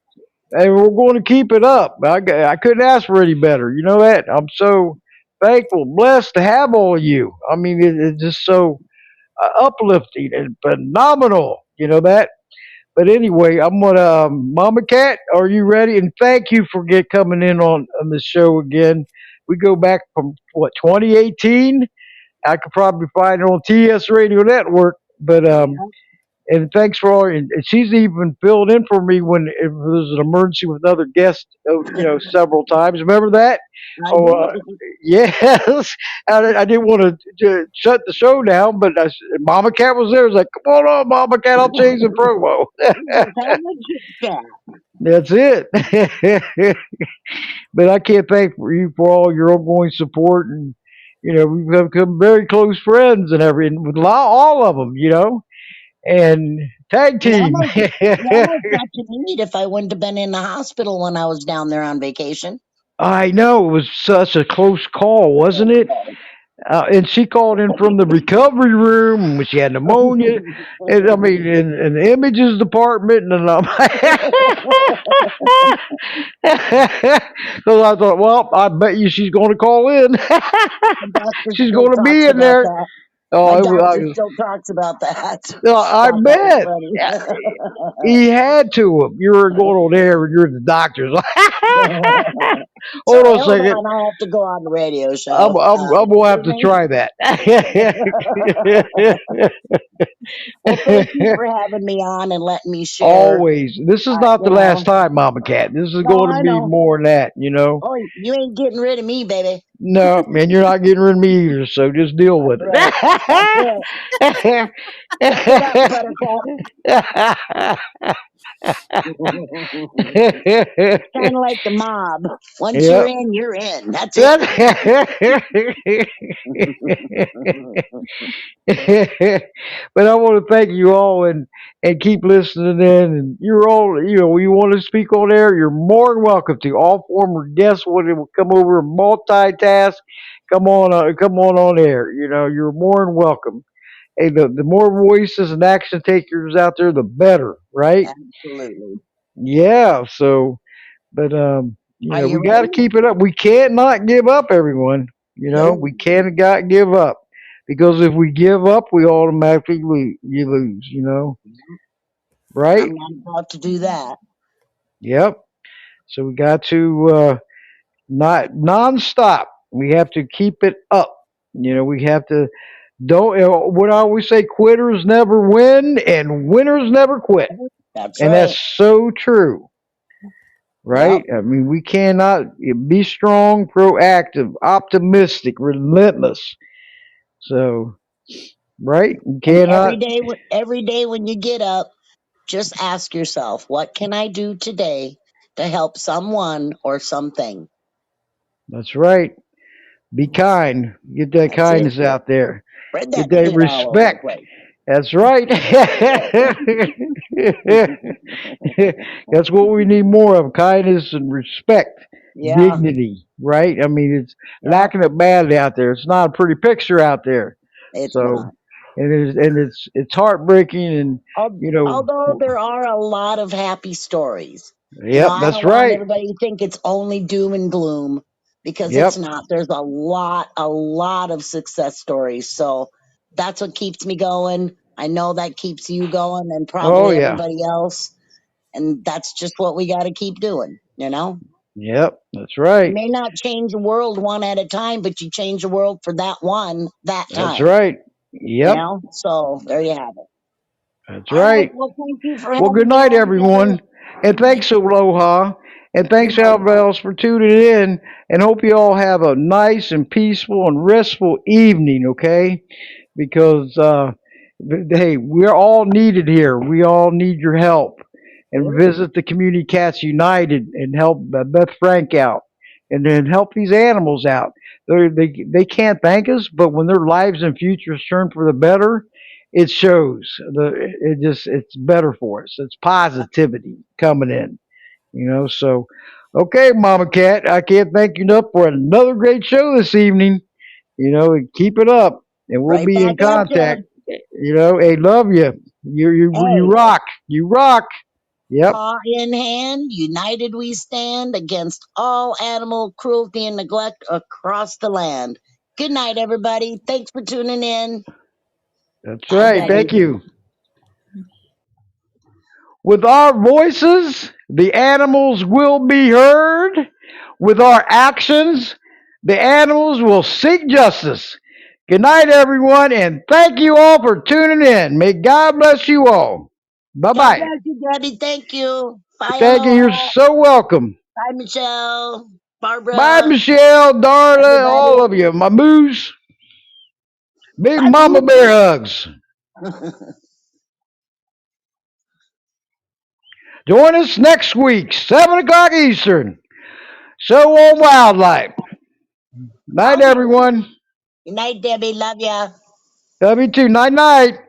and we're going to keep it up. I couldn't ask for any better. You know that? I'm so thankful, blessed to have all of you. I mean, it's just so uplifting and phenomenal. You know that? But anyway, I'm gonna Mama Cat. Are you ready? And thank you for coming in on the show again. We go back from what 2018. I could probably find it on TS Radio Network. But and thanks for all. And she's even filled in for me when if there was an emergency with another guest. Several times. Remember that? I Oh, do. yes. I didn't want to shut the show down, but Mama Cat was there. I was like, "Come on, Mama Cat, I'll change the promo." Just having a chit chat. That's it. But I can't thank you for all your ongoing support, and we've become very close friends and with all of them, and tag We team. almost, we almost got to meet if I wouldn't have been in the hospital when I was down there on vacation. I know it was such a close call, wasn't it? And she called in from the recovery room when she had pneumonia, and I mean, in the images department, and I'm so I thought, well, I bet you she's going to call in. My doctor She's still going to be talks in about there. that. Oh, My doctor still talks about that. I Thought that was bet. funny. Yeah, he had to have. You were going on there and you're the doctor's. Hold Sorry, on a hold second. on. I have to go on the radio I'm, show. I'm, I'm going to have Excuse to me. try that. Well, thank you for having me on and letting me share. Always. This is Uh, not you the last know, time, Mama Cat. This is no, going to I be know. more than that. Oh, you ain't getting rid of me, baby. No, man, you're not getting rid of me either, so just deal That's with right. That's it. Suck it up, Buttercup. Kind of like the mob. Once you're Yep. in, you're in. That's it. That- but I want to thank you all and keep listening in. And you're all, you want to speak on air, you're more than welcome to. All former guests will come over and multitask. Come on air. You're more than welcome. Hey, the more voices and action takers out there, the better, right? Absolutely. Yeah. So, but Are you we got to ready? keep it up. We can't not give up, everyone. No. We can't not give up because if we give up, we automatically lose. You lose. Right? I'm not about to do that. Yep. So we got to not nonstop. We have to keep it up. We have to don't. What I always say: quitters never win, and winners never quit. That's And that's right. so true. Yep. Right? I mean, we cannot be strong, proactive, optimistic, relentless. So, right? We And cannot. every day when you get up, just ask yourself, what can I do today to help someone or something? That's right. Be kind. Get that That's it. kindness out there. Spread Get that that shit all over the respect. place. That's right. That's what we need more of: kindness and respect, Yeah. dignity. Right? I mean, it's Yep. lacking it badly out there. It's not a pretty picture out there. It's So, not. and it's heartbreaking, and Although there are a lot of happy stories. yep, I that's don't want right. everybody to think it's only doom and gloom because it's Yep. not. There's a lot of success stories. So that's what keeps me going. I know that keeps you going and Oh probably yeah. everybody else. And that's just what we got to keep doing, you know? Yep, that's You right. may not change the world one at a time, but you change the world for that one that That's time, right. Yep, So there you have it. that's All right. right. Well, thank you for Well, good having me night, on, brother. everyone. And Good night. thanks, Aloha. And You're thanks, everybody welcome. else, for tuning in. And hope you all have a nice and peaceful and restful evening, okay? Because, hey, we're all needed here. We all need your help. And Sure. visit the Community Cats United and help Beth Frank out. And then help these animals out. They can't thank us, but when their lives and futures turn for the better, it shows. It's better for us. It's positivity coming in. So okay, Mama Cat, I can't thank you enough for another great show this evening. And keep it up, and we'll Right be back in at you. contact. Hey, love you. You Hey, rock. You rock. Yep. paw in hand, united we stand against all animal cruelty and neglect across the land. Good night, everybody. Thanks for tuning in. That's Bye, right. Thank buddy. you. With our voices, the animals will be heard. With our actions, the animals will seek justice. Good night, everyone, and thank you all for tuning in. May God bless you all. Bye God bye. bless you, Debbie. Thank you. Bye, Thank you. You're Aloha. so welcome. Bye, Michelle. Bye, Barbara. Michelle, Darla, all Everybody. of you. My moose. Big Bye, mama bear Boo. hugs. Join us next week, 7 o'clock Eastern. Show on wildlife. Night, Okay. everyone. Good night, Debbie. Love ya. Love you too. Night, night.